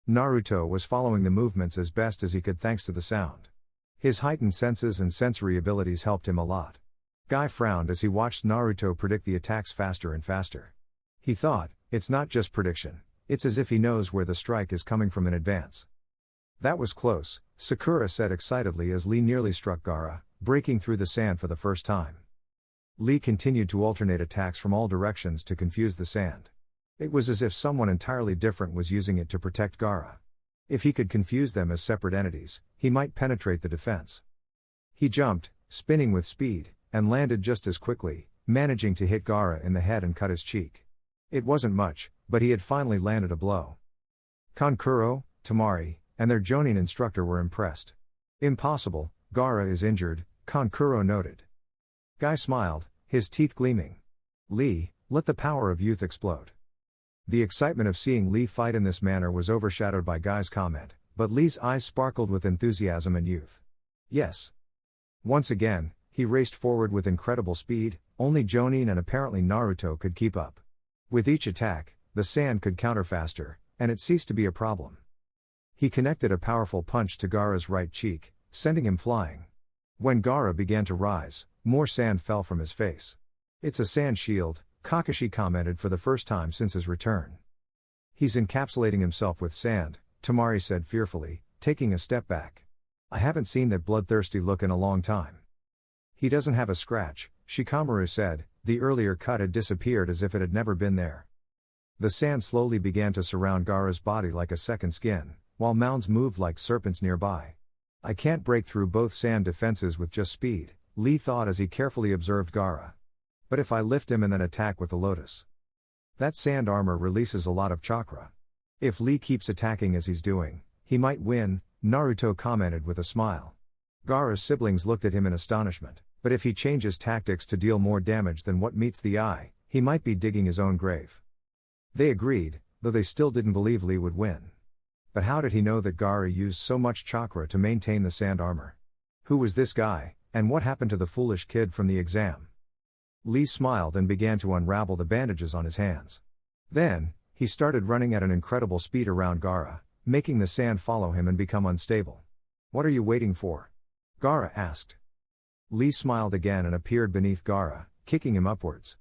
Naruto was following the movements as best as he could thanks to the sound. His heightened senses and sensory abilities helped him a lot. Guy frowned as he watched Naruto predict the attacks faster and faster. He thought, it's not just prediction, it's as if he knows where the strike is coming from in advance. That was close, Sakura said excitedly as Lee nearly struck Gaara, breaking through the sand for the first time. Lee continued to alternate attacks from all directions to confuse the sand. It was as if someone entirely different was using it to protect Gaara. If he could confuse them as separate entities, he might penetrate the defense. He jumped, spinning with speed, and landed just as quickly, managing to hit Gaara in the head and cut his cheek. It wasn't much, but he had finally landed a blow. Kankuro, Temari, and their Jonin instructor were impressed. Impossible, Gaara is injured, Kankuro noted. Guy smiled, his teeth gleaming. Lee, let the power of youth explode. The excitement of seeing Lee fight in this manner was overshadowed by Guy's comment, but Lee's eyes sparkled with enthusiasm and youth. Yes. Once again, he raced forward with incredible speed, only Jonin and apparently Naruto could keep up. With each attack, the sand could counter faster, and it ceased to be a problem. He connected a powerful punch to Gaara's right cheek, sending him flying. When Gaara began to rise, more sand fell from his face. It's a sand shield, Kakashi commented for the first time since his return. He's encapsulating himself with sand, Temari said fearfully, taking a step back. I haven't seen that bloodthirsty look in a long time. He doesn't have a scratch, Shikamaru said. The earlier cut had disappeared as if it had never been there. The sand slowly began to surround Gaara's body like a second skin, while mounds moved like serpents nearby. I can't break through both sand defenses with just speed, Lee thought as he carefully observed Gaara. But if I lift him and then attack with the lotus? That sand armor releases a lot of chakra. If Lee keeps attacking as he's doing, he might win, Naruto commented with a smile. Gaara's siblings looked at him in astonishment, but if he changes tactics to deal more damage than what meets the eye, he might be digging his own grave. They agreed, though they still didn't believe Lee would win. But how did he know that Gaara used so much chakra to maintain the sand armor? Who was this guy, and what happened to the foolish kid from the exam? Lee smiled and began to unravel the bandages on his hands. Then, he started running at an incredible speed around Gaara, making the sand follow him and become unstable. What are you waiting for? Gaara asked. Lee smiled again and appeared beneath Gaara, kicking him upwards.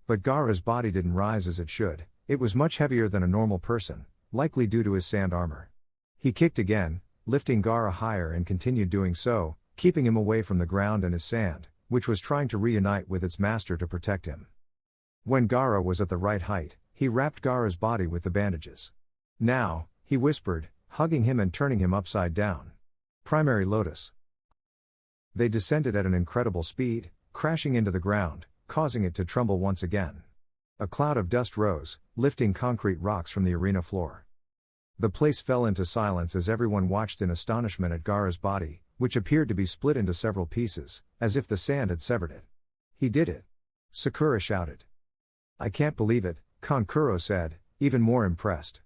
But Gaara's body didn't rise as it should. It was much heavier than a normal person, likely due to his sand armor. He kicked again, lifting Gaara higher and continued doing so, keeping him away from the ground and his sand, which was trying to reunite with its master to protect him. When Gaara was at the right height, he wrapped Gaara's body with the bandages. Now, he whispered, hugging him and turning him upside down. Primary Lotus. They descended at an incredible speed, crashing into the ground, causing it to tremble once again. A cloud of dust rose, lifting concrete rocks from the arena floor. The place fell into silence as everyone watched in astonishment at Gaara's body, which appeared to be split into several pieces, as if the sand had severed it. He did it! Sakura shouted. I can't believe it, Kankuro said, even more impressed.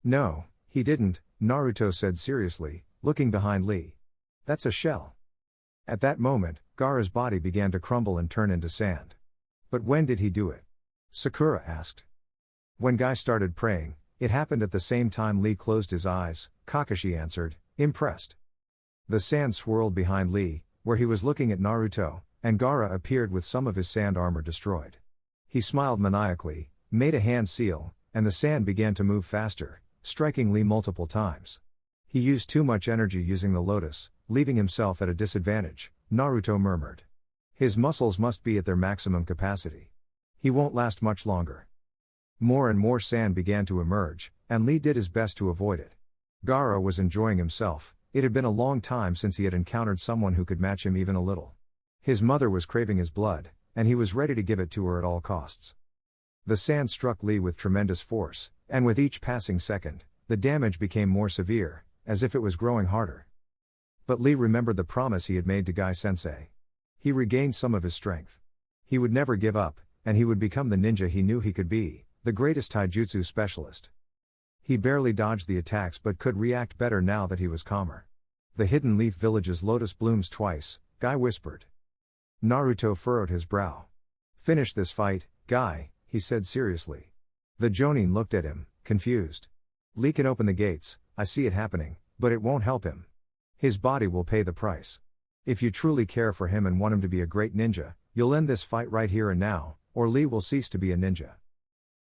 No, he didn't, Naruto said seriously, looking behind Lee. That's a shell. At that moment, Gaara's body began to crumble and turn into sand. But when did he do it? Sakura asked. When Guy started praying, it happened at the same time Lee closed his eyes, Kakashi answered, impressed. The sand swirled behind Lee, where he was looking at Naruto, and Gaara appeared with some of his sand armor destroyed. He smiled maniacally, made a hand seal, and the sand began to move faster, striking Lee multiple times. He used too much energy using the lotus, leaving himself at a disadvantage, Naruto murmured. His muscles must be at their maximum capacity. He won't last much longer. More and more sand began to emerge, and Lee did his best to avoid it. Gaara was enjoying himself. It had been a long time since he had encountered someone who could match him even a little. His mother was craving his blood, and he was ready to give it to her at all costs. The sand struck Lee with tremendous force, and with each passing second, the damage became more severe, as if it was growing harder. But Lee remembered the promise he had made to Guy-sensei. He regained some of his strength. He would never give up, and he would become the ninja he knew he could be, the greatest taijutsu specialist. He barely dodged the attacks but could react better now that he was calmer. The Hidden Leaf Village's lotus blooms twice, Guy whispered. Naruto furrowed his brow. Finish this fight, Guy, he said seriously. The Jonin looked at him, confused. Lee can open the gates, I see it happening, but it won't help him. His body will pay the price. If you truly care for him and want him to be a great ninja, you'll end this fight right here and now, or Lee will cease to be a ninja.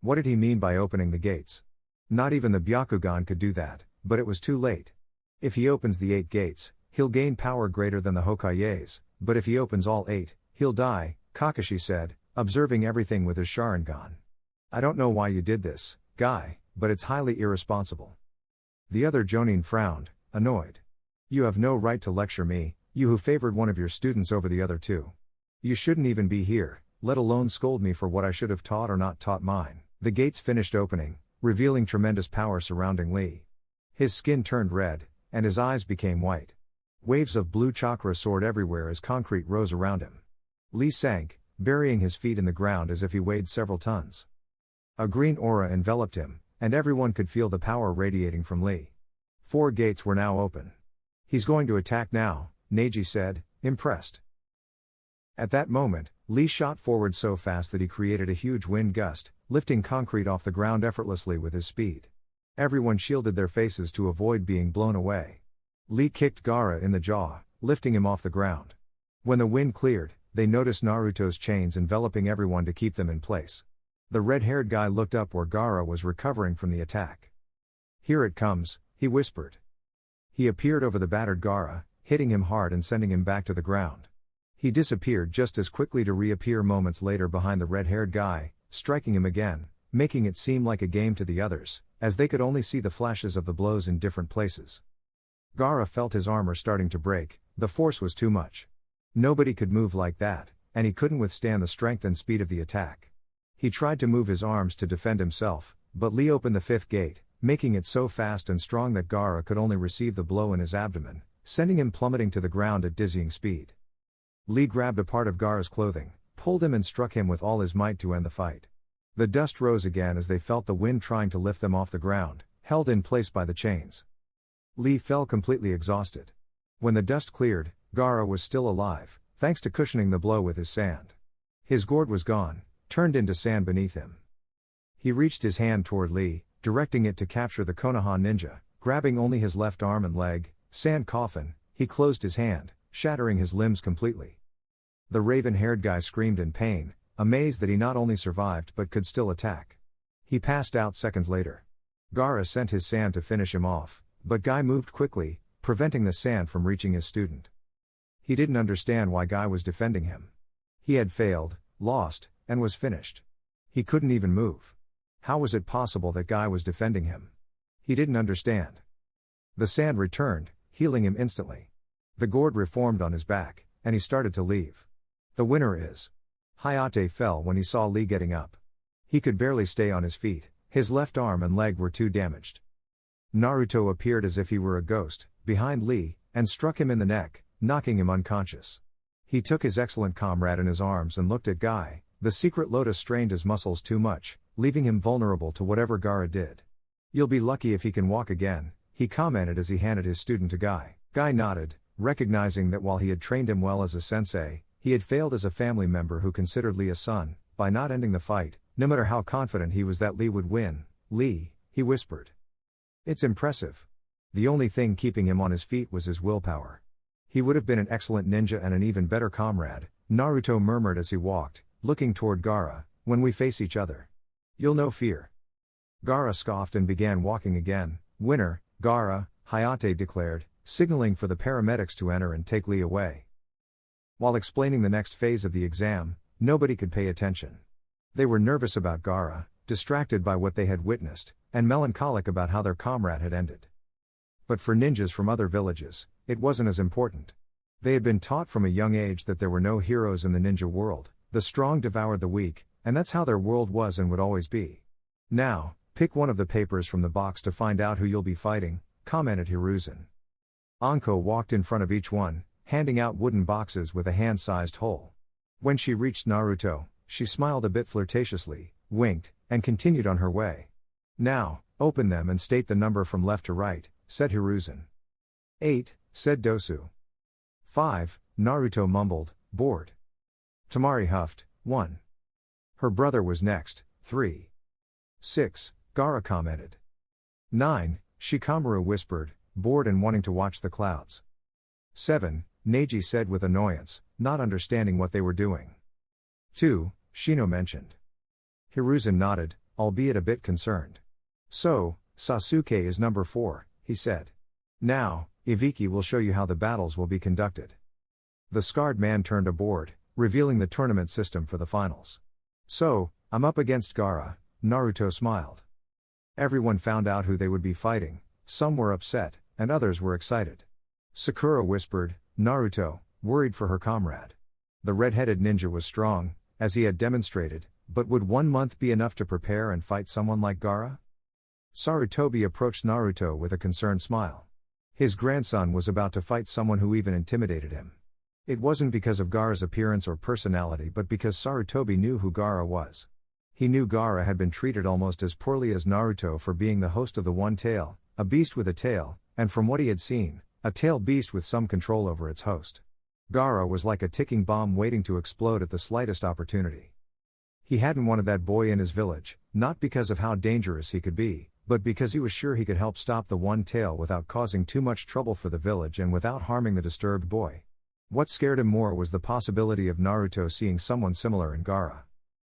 What did he mean by opening the gates? Not even the Byakugan could do that, but it was too late. If he opens the 8 gates, he'll gain power greater than the Hokages, but if he opens all 8, he'll die, Kakashi said, observing everything with his Sharingan. I don't know why you did this, Guy, but it's highly irresponsible. The other Jonin frowned, annoyed. You have no right to lecture me, you who favored one of your students over the other 2. You shouldn't even be here, let alone scold me for what I should have taught or not taught mine. The gates finished opening, revealing tremendous power surrounding Lee. His skin turned red, and his eyes became white. Waves of blue chakra soared everywhere as concrete rose around him. Lee sank, burying his feet in the ground as if he weighed several tons. A green aura enveloped him, and everyone could feel the power radiating from Lee. 4 gates were now open. He's going to attack now, Neji said, impressed. At that moment, Lee shot forward so fast that he created a huge wind gust, lifting concrete off the ground effortlessly with his speed. Everyone shielded their faces to avoid being blown away. Lee kicked Gaara in the jaw, lifting him off the ground. When the wind cleared, they noticed Naruto's chains enveloping everyone to keep them in place. The red-haired guy looked up where Gaara was recovering from the attack. Here it comes, he whispered. He appeared over the battered Gaara, hitting him hard and sending him back to the ground. He disappeared just as quickly to reappear moments later behind the red-haired guy, striking him again, making it seem like a game to the others, as they could only see the flashes of the blows in different places. Gaara felt his armor starting to break, the force was too much. Nobody could move like that, and he couldn't withstand the strength and speed of the attack. He tried to move his arms to defend himself, but Lee opened the fifth gate, making it so fast and strong that Gaara could only receive the blow in his abdomen, sending him plummeting to the ground at dizzying speed. Lee grabbed a part of Gaara's clothing, pulled him and struck him with all his might to end the fight. The dust rose again as they felt the wind trying to lift them off the ground, held in place by the chains. Lee fell completely exhausted. When the dust cleared, Gaara was still alive, thanks to cushioning the blow with his sand. His gourd was gone, turned into sand beneath him. He reached his hand toward Lee, directing it to capture the Konoha ninja, grabbing only his left arm and leg, sand coffin, he closed his hand, shattering his limbs completely. The raven-haired guy screamed in pain, amazed that he not only survived but could still attack. He passed out seconds later. Gaara sent his sand to finish him off, but Guy moved quickly, preventing the sand from reaching his student. He didn't understand why Guy was defending him. He had failed, lost, and was finished. He couldn't even move. How was it possible that Guy was defending him? He didn't understand. The sand returned, healing him instantly. The gourd reformed on his back, and he started to leave. The winner is. Hayate fell when he saw Lee getting up. He could barely stay on his feet, his left arm and leg were too damaged. Naruto appeared as if he were a ghost, behind Lee, and struck him in the neck, knocking him unconscious. He took his excellent comrade in his arms and looked at Guy. The secret lotus strained his muscles too much, leaving him vulnerable to whatever Gaara did. "You'll be lucky if he can walk again," he commented as he handed his student to Guy. Guy nodded, recognizing that while he had trained him well as a sensei, he had failed as a family member who considered Lee a son, by not ending the fight, no matter how confident he was that Lee would win. "Lee," he whispered. "It's impressive." The only thing keeping him on his feet was his willpower. "He would have been an excellent ninja and an even better comrade," Naruto murmured as he walked, looking toward Gaara, "when we face each other. You'll know fear." Gaara scoffed and began walking again. "Winner, Gaara," Hayate declared, signaling for the paramedics to enter and take Lee away. While explaining the next phase of the exam, nobody could pay attention. They were nervous about Gaara, distracted by what they had witnessed, and melancholic about how their comrade had ended. But for ninjas from other villages, it wasn't as important. They had been taught from a young age that there were no heroes in the ninja world, the strong devoured the weak, and that's how their world was and would always be. "Now, pick one of the papers from the box to find out who you'll be fighting," commented Hiruzen. Anko walked in front of each one, handing out wooden boxes with a hand-sized hole. When she reached Naruto, she smiled a bit flirtatiously, winked, and continued on her way. "Now, open them and state the number from left to right," said Hiruzen. 8, said Dosu. 5, Naruto mumbled, bored. Temari huffed, 1. Her brother was next, 3. 6, Gaara commented. 9, Shikamaru whispered, bored and wanting to watch the clouds. 7, Neji said with annoyance, not understanding what they were doing. 2, Shino mentioned. Hiruzen nodded, albeit a bit concerned. "So, Sasuke is number 4, he said. "Now, Ibiki will show you how the battles will be conducted." The scarred man turned a board, revealing the tournament system for the finals. "So, I'm up against Gaara," Naruto smiled. Everyone found out who they would be fighting, some were upset, and others were excited. Sakura whispered, Naruto, worried for her comrade. The red-headed ninja was strong, as he had demonstrated, but would 1 month be enough to prepare and fight someone like Gaara? Sarutobi approached Naruto with a concerned smile. His grandson was about to fight someone who even intimidated him. It wasn't because of Gaara's appearance or personality but because Sarutobi knew who Gaara was. He knew Gaara had been treated almost as poorly as Naruto for being the host of the One Tail, a beast with a tail, and from what he had seen, a tail beast with some control over its host. Gaara was like a ticking bomb waiting to explode at the slightest opportunity. He hadn't wanted that boy in his village, not because of how dangerous he could be, but because he was sure he could help stop the One Tail without causing too much trouble for the village and without harming the disturbed boy. What scared him more was the possibility of Naruto seeing someone similar in Gaara.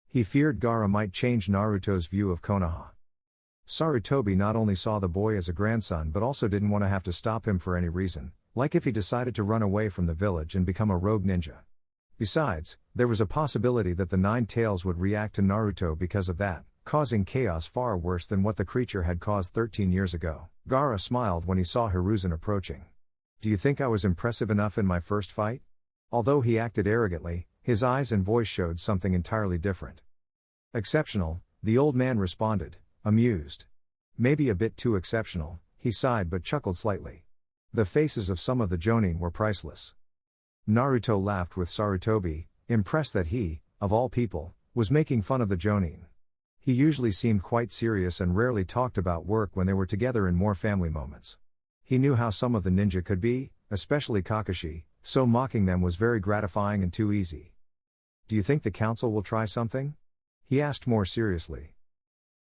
He feared Gaara might change Naruto's view of Konoha. Sarutobi not only saw the boy as a grandson but also didn't want to have to stop him for any reason, like if he decided to run away from the village and become a rogue ninja. Besides, there was a possibility that the Nine Tails would react to Naruto because of that, causing chaos far worse than what the creature had caused 13 years ago. Gaara smiled when he saw Hiruzen approaching. Do you think I was impressive enough in my first fight? Although he acted arrogantly, his eyes and voice showed something entirely different. Exceptional, the old man responded, amused. Maybe a bit too exceptional, he sighed but chuckled slightly. The faces of some of the Jonin were priceless. Naruto laughed with Sarutobi, impressed that he, of all people, was making fun of the Jonin. He usually seemed quite serious and rarely talked about work when they were together in more family moments. He knew how some of the ninja could be, especially Kakashi, so mocking them was very gratifying and too easy. Do you think the council will try something? He asked more seriously.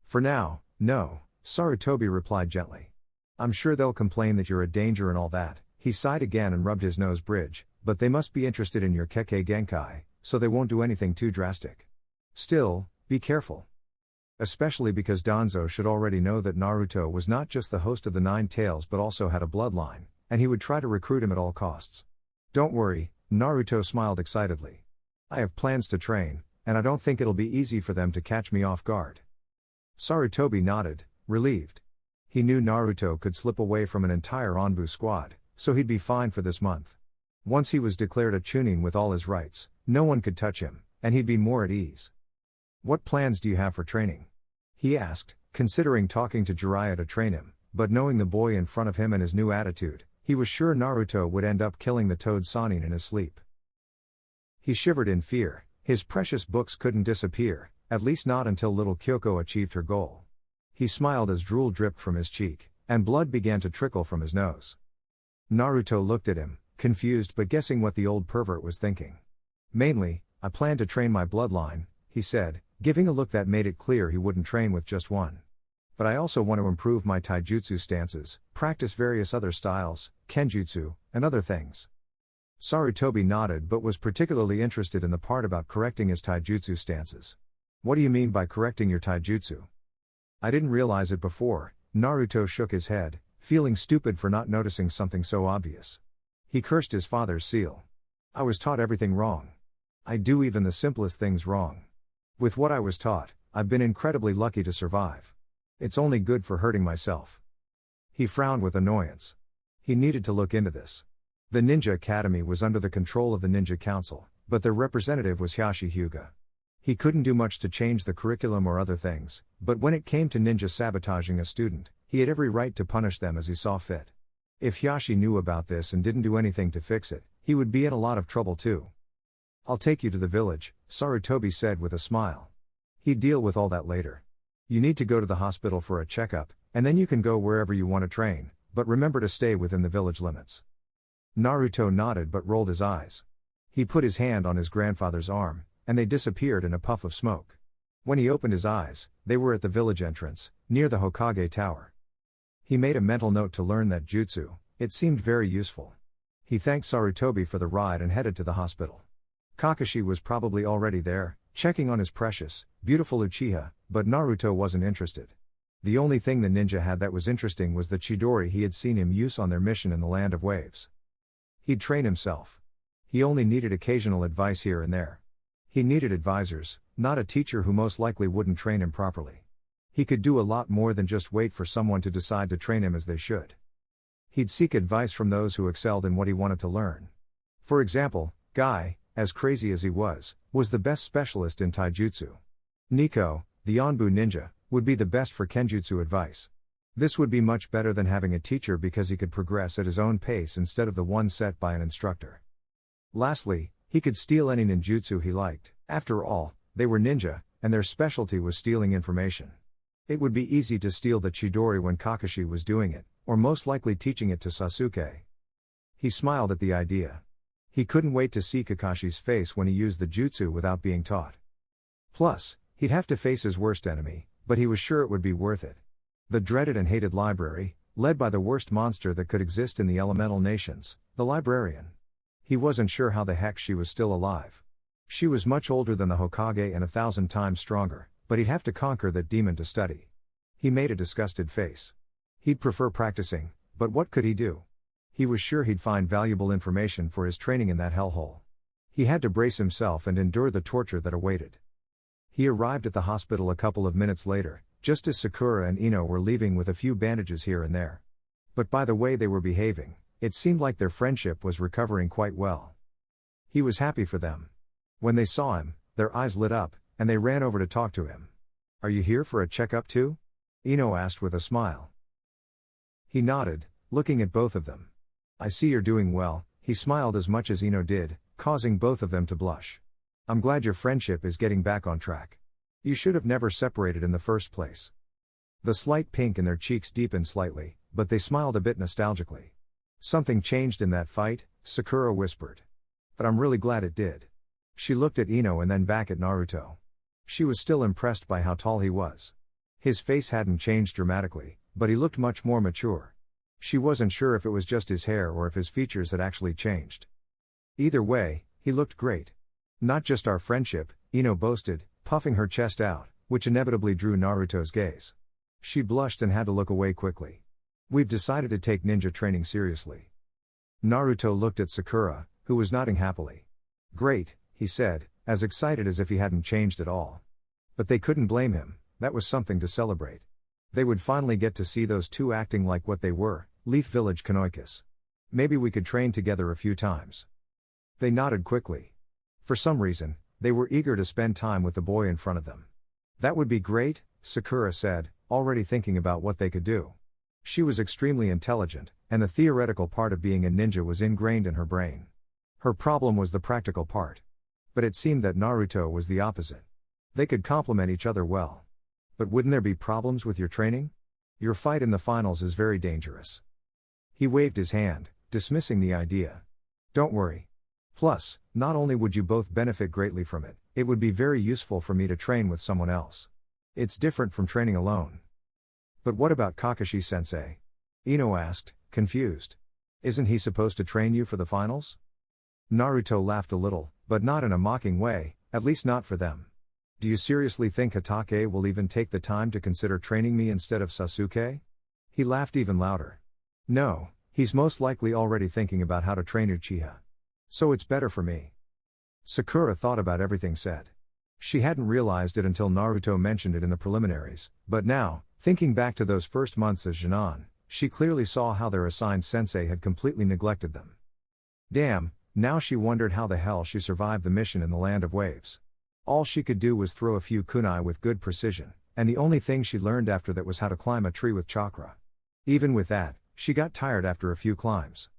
For now, no, Sarutobi replied gently. I'm sure they'll complain that you're a danger and all that. He sighed again and rubbed his nose bridge, but they must be interested in your Kekkei Genkai, so they won't do anything too drastic. Still, be careful. Especially because Danzo should already know that Naruto was not just the host of the Nine Tails but also had a bloodline, and he would try to recruit him at all costs. Don't worry, Naruto smiled excitedly. I have plans to train, and I don't think it'll be easy for them to catch me off guard. Sarutobi nodded, relieved. He knew Naruto could slip away from an entire Onbu squad, so he'd be fine for this month. Once he was declared a Chunin with all his rights, no one could touch him, and he'd be more at ease. What plans do you have for training? He asked, considering talking to Jiraiya to train him, but knowing the boy in front of him and his new attitude, he was sure Naruto would end up killing the Toad Sannin in his sleep. He shivered in fear. His precious books couldn't disappear, at least not until little Kyoko achieved her goal. He smiled as drool dripped from his cheek, and blood began to trickle from his nose. Naruto looked at him, confused but guessing what the old pervert was thinking. Mainly, I plan to train my bloodline, he said, giving a look that made it clear he wouldn't train with just one. But I also want to improve my taijutsu stances, practice various other styles, kenjutsu, and other things. Sarutobi nodded but was particularly interested in the part about correcting his taijutsu stances. What do you mean by correcting your taijutsu? I didn't realize it before, Naruto shook his head, feeling stupid for not noticing something so obvious. He cursed his father's seal. I was taught everything wrong. I do even the simplest things wrong. With what I was taught, I've been incredibly lucky to survive. It's only good for hurting myself. He frowned with annoyance. He needed to look into this. The Ninja Academy was under the control of the Ninja Council, but their representative was Hiashi Hyuga. He couldn't do much to change the curriculum or other things, but when it came to ninja sabotaging a student, he had every right to punish them as he saw fit. If Hiashi knew about this and didn't do anything to fix it, he would be in a lot of trouble too. I'll take you to the village, Sarutobi said with a smile. He'd deal with all that later. You need to go to the hospital for a checkup, and then you can go wherever you want to train, but remember to stay within the village limits. Naruto nodded but rolled his eyes. He put his hand on his grandfather's arm, and they disappeared in a puff of smoke. When he opened his eyes, they were at the village entrance, near the Hokage Tower. He made a mental note to learn that jutsu, it seemed very useful. He thanked Sarutobi for the ride and headed to the hospital. Kakashi was probably already there, checking on his precious, beautiful Uchiha, but Naruto wasn't interested. The only thing the ninja had that was interesting was the Chidori he had seen him use on their mission in the Land of Waves. He'd train himself. He only needed occasional advice here and there. He needed advisors, not a teacher who most likely wouldn't train him properly. He could do a lot more than just wait for someone to decide to train him as they should. He'd seek advice from those who excelled in what he wanted to learn. For example, Guy, as crazy as he was the best specialist in taijutsu. Nico, the Onbu ninja, would be the best for kenjutsu advice. This would be much better than having a teacher because he could progress at his own pace instead of the one set by an instructor. Lastly, he could steal any ninjutsu he liked. After all, they were ninja, and their specialty was stealing information. It would be easy to steal the Chidori when Kakashi was doing it, or most likely teaching it to Sasuke. He smiled at the idea. He couldn't wait to see Kakashi's face when he used the jutsu without being taught. Plus, he'd have to face his worst enemy, but he was sure it would be worth it. The dreaded and hated library, led by the worst monster that could exist in the elemental nations, the librarian. He wasn't sure how the heck she was still alive. She was much older than the Hokage and 1,000 times stronger, but he'd have to conquer that demon to study. He made a disgusted face. He'd prefer practicing, but what could he do? He was sure he'd find valuable information for his training in that hellhole. He had to brace himself and endure the torture that awaited. He arrived at the hospital a couple of minutes later, just as Sakura and Ino were leaving with a few bandages here and there. But by the way they were behaving, it seemed like their friendship was recovering quite well. He was happy for them. When they saw him, their eyes lit up, and they ran over to talk to him. "Are you here for a checkup too?" Ino asked with a smile. He nodded, looking at both of them. "I see you're doing well." He smiled as much as Ino did, causing both of them to blush. "I'm glad your friendship is getting back on track. You should have never separated in the first place." The slight pink in their cheeks deepened slightly, but they smiled a bit nostalgically. "Something changed in that fight," Sakura whispered. "But I'm really glad it did." She looked at Ino and then back at Naruto. She was still impressed by how tall he was. His face hadn't changed dramatically, but he looked much more mature. She wasn't sure if it was just his hair or if his features had actually changed. Either way, he looked great. "Not just our friendship," Ino boasted, puffing her chest out, which inevitably drew Naruto's gaze. She blushed and had to look away quickly. "We've decided to take ninja training seriously." Naruto looked at Sakura, who was nodding happily. "Great," he said, as excited as if he hadn't changed at all. But they couldn't blame him, that was something to celebrate. They would finally get to see those two acting like what they were, Leaf Village Kanoikas. "Maybe we could train together a few times." They nodded quickly. For some reason, they were eager to spend time with the boy in front of them. "That would be great," Sakura said, already thinking about what they could do. She was extremely intelligent, and the theoretical part of being a ninja was ingrained in her brain. Her problem was the practical part. But it seemed that Naruto was the opposite. They could complement each other well. "But wouldn't there be problems with your training? Your fight in the finals is very dangerous." He waved his hand, dismissing the idea. "Don't worry. Plus, not only would you both benefit greatly from it, it would be very useful for me to train with someone else. It's different from training alone." "But what about Kakashi-sensei?" Ino asked, confused. "Isn't he supposed to train you for the finals?" Naruto laughed a little, but not in a mocking way, at least not for them. "Do you seriously think Hatake will even take the time to consider training me instead of Sasuke?" He laughed even louder. "No, he's most likely already thinking about how to train Uchiha. So it's better for me." Sakura thought about everything said. She hadn't realized it until Naruto mentioned it in the preliminaries, but now, thinking back to those first months as Jinan, she clearly saw how their assigned sensei had completely neglected them. Damn, now she wondered how the hell she survived the mission in the Land of Waves. All she could do was throw a few kunai with good precision, and the only thing she learned after that was how to climb a tree with chakra. Even with that, she got tired after a few climbs.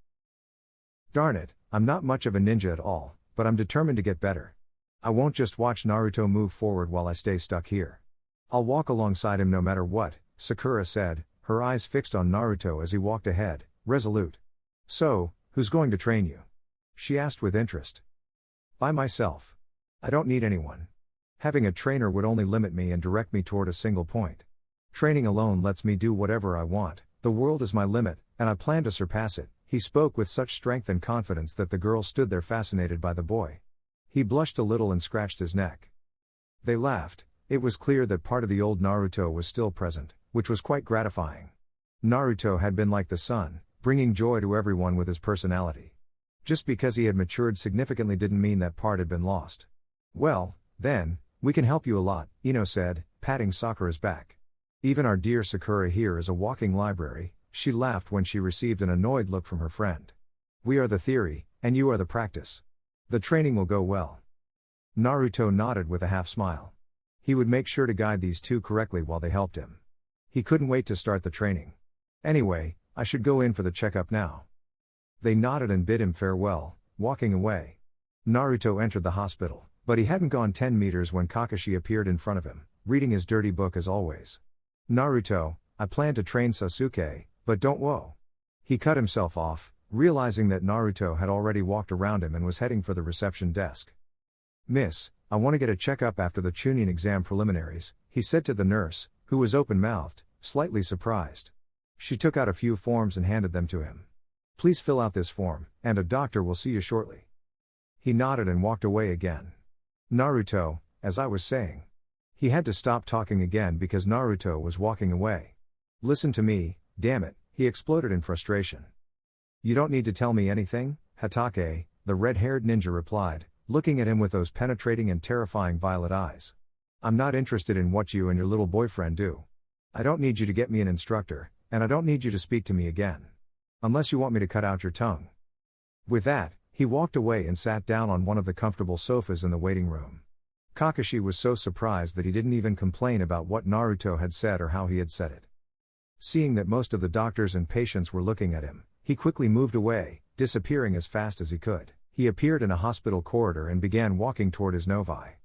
"Darn it, I'm not much of a ninja at all, but I'm determined to get better. I won't just watch Naruto move forward while I stay stuck here. I'll walk alongside him no matter what," Sakura said, her eyes fixed on Naruto as he walked ahead, resolute. "So, who's going to train you?" she asked with interest. "By myself. I don't need anyone. Having a trainer would only limit me and direct me toward a single point. Training alone lets me do whatever I want, the world is my limit, and I plan to surpass it." He spoke with such strength and confidence that the girl stood there fascinated by the boy. He blushed a little and scratched his neck. They laughed. It was clear that part of the old Naruto was still present, which was quite gratifying. Naruto had been like the sun, bringing joy to everyone with his personality. Just because he had matured significantly didn't mean that part had been lost. "Well, then, we can help you a lot," Ino said, patting Sakura's back. "Even our dear Sakura here is a walking library." She laughed when she received an annoyed look from her friend. "We are the theory, and you are the practice. The training will go well." Naruto nodded with a half smile. He would make sure to guide these two correctly while they helped him. He couldn't wait to start the training. "Anyway, I should go in for the checkup now." They nodded and bid him farewell, walking away. Naruto entered the hospital, but he hadn't gone 10 meters when Kakashi appeared in front of him, reading his dirty book as always. "Naruto, I plan to train Sasuke, but don't whoa." He cut himself off, realizing that Naruto had already walked around him and was heading for the reception desk. "Miss, I want to get a checkup after the Chunin exam preliminaries," he said to the nurse, who was open-mouthed, slightly surprised. She took out a few forms and handed them to him. "Please fill out this form, and a doctor will see you shortly." He nodded and walked away again. "Naruto, as I was saying." He had to stop talking again because Naruto was walking away. "Listen to me, damn it," he exploded in frustration. "You don't need to tell me anything, Hatake," the red-haired ninja replied, looking at him with those penetrating and terrifying violet eyes. I'm not interested in what you and your little boyfriend do. I don't need you to get me an instructor, and I don't need you to speak to me again. Unless you want me to cut out your tongue. With that, he walked away and sat down on one of the comfortable sofas in the waiting room. Kakashi was so surprised that he didn't even complain about what Naruto had said or how he had said it. Seeing that most of the doctors and patients were looking at him, he quickly moved away, disappearing as fast as he could. He appeared in a hospital corridor and began walking toward his novi.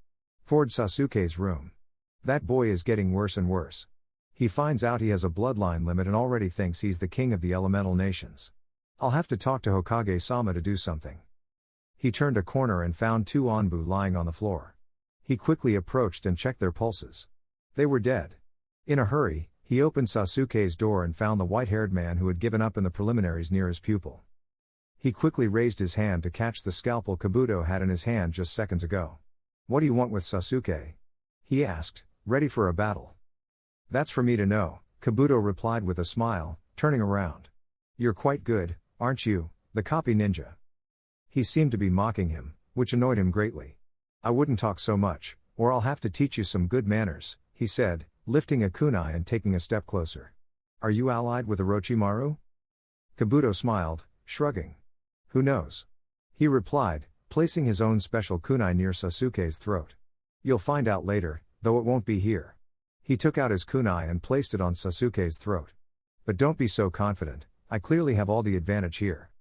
Toward Sasuke's room. That boy is getting worse and worse. He finds out he has a bloodline limit and already thinks he's the king of the elemental nations. I'll have to talk to Hokage-sama to do something. He turned a corner and found two Anbu lying on the floor. He quickly approached and checked their pulses. They were dead. In a hurry, he opened Sasuke's door and found the white-haired man who had given up in the preliminaries near his pupil. He quickly raised his hand to catch the scalpel Kabuto had in his hand just seconds ago. What do you want with Sasuke? He asked, ready for a battle. That's for me to know, Kabuto replied with a smile, turning around. You're quite good, aren't you, the copy ninja? He seemed to be mocking him, which annoyed him greatly. I wouldn't talk so much, or I'll have to teach you some good manners, he said, lifting a kunai and taking a step closer. Are you allied with Orochimaru? Kabuto smiled, shrugging. Who knows? He replied, placing his own special kunai near Sasuke's throat. You'll find out later, though it won't be here. He took out his kunai and placed it on Sasuke's throat. But don't be so confident, I clearly have all the advantage here.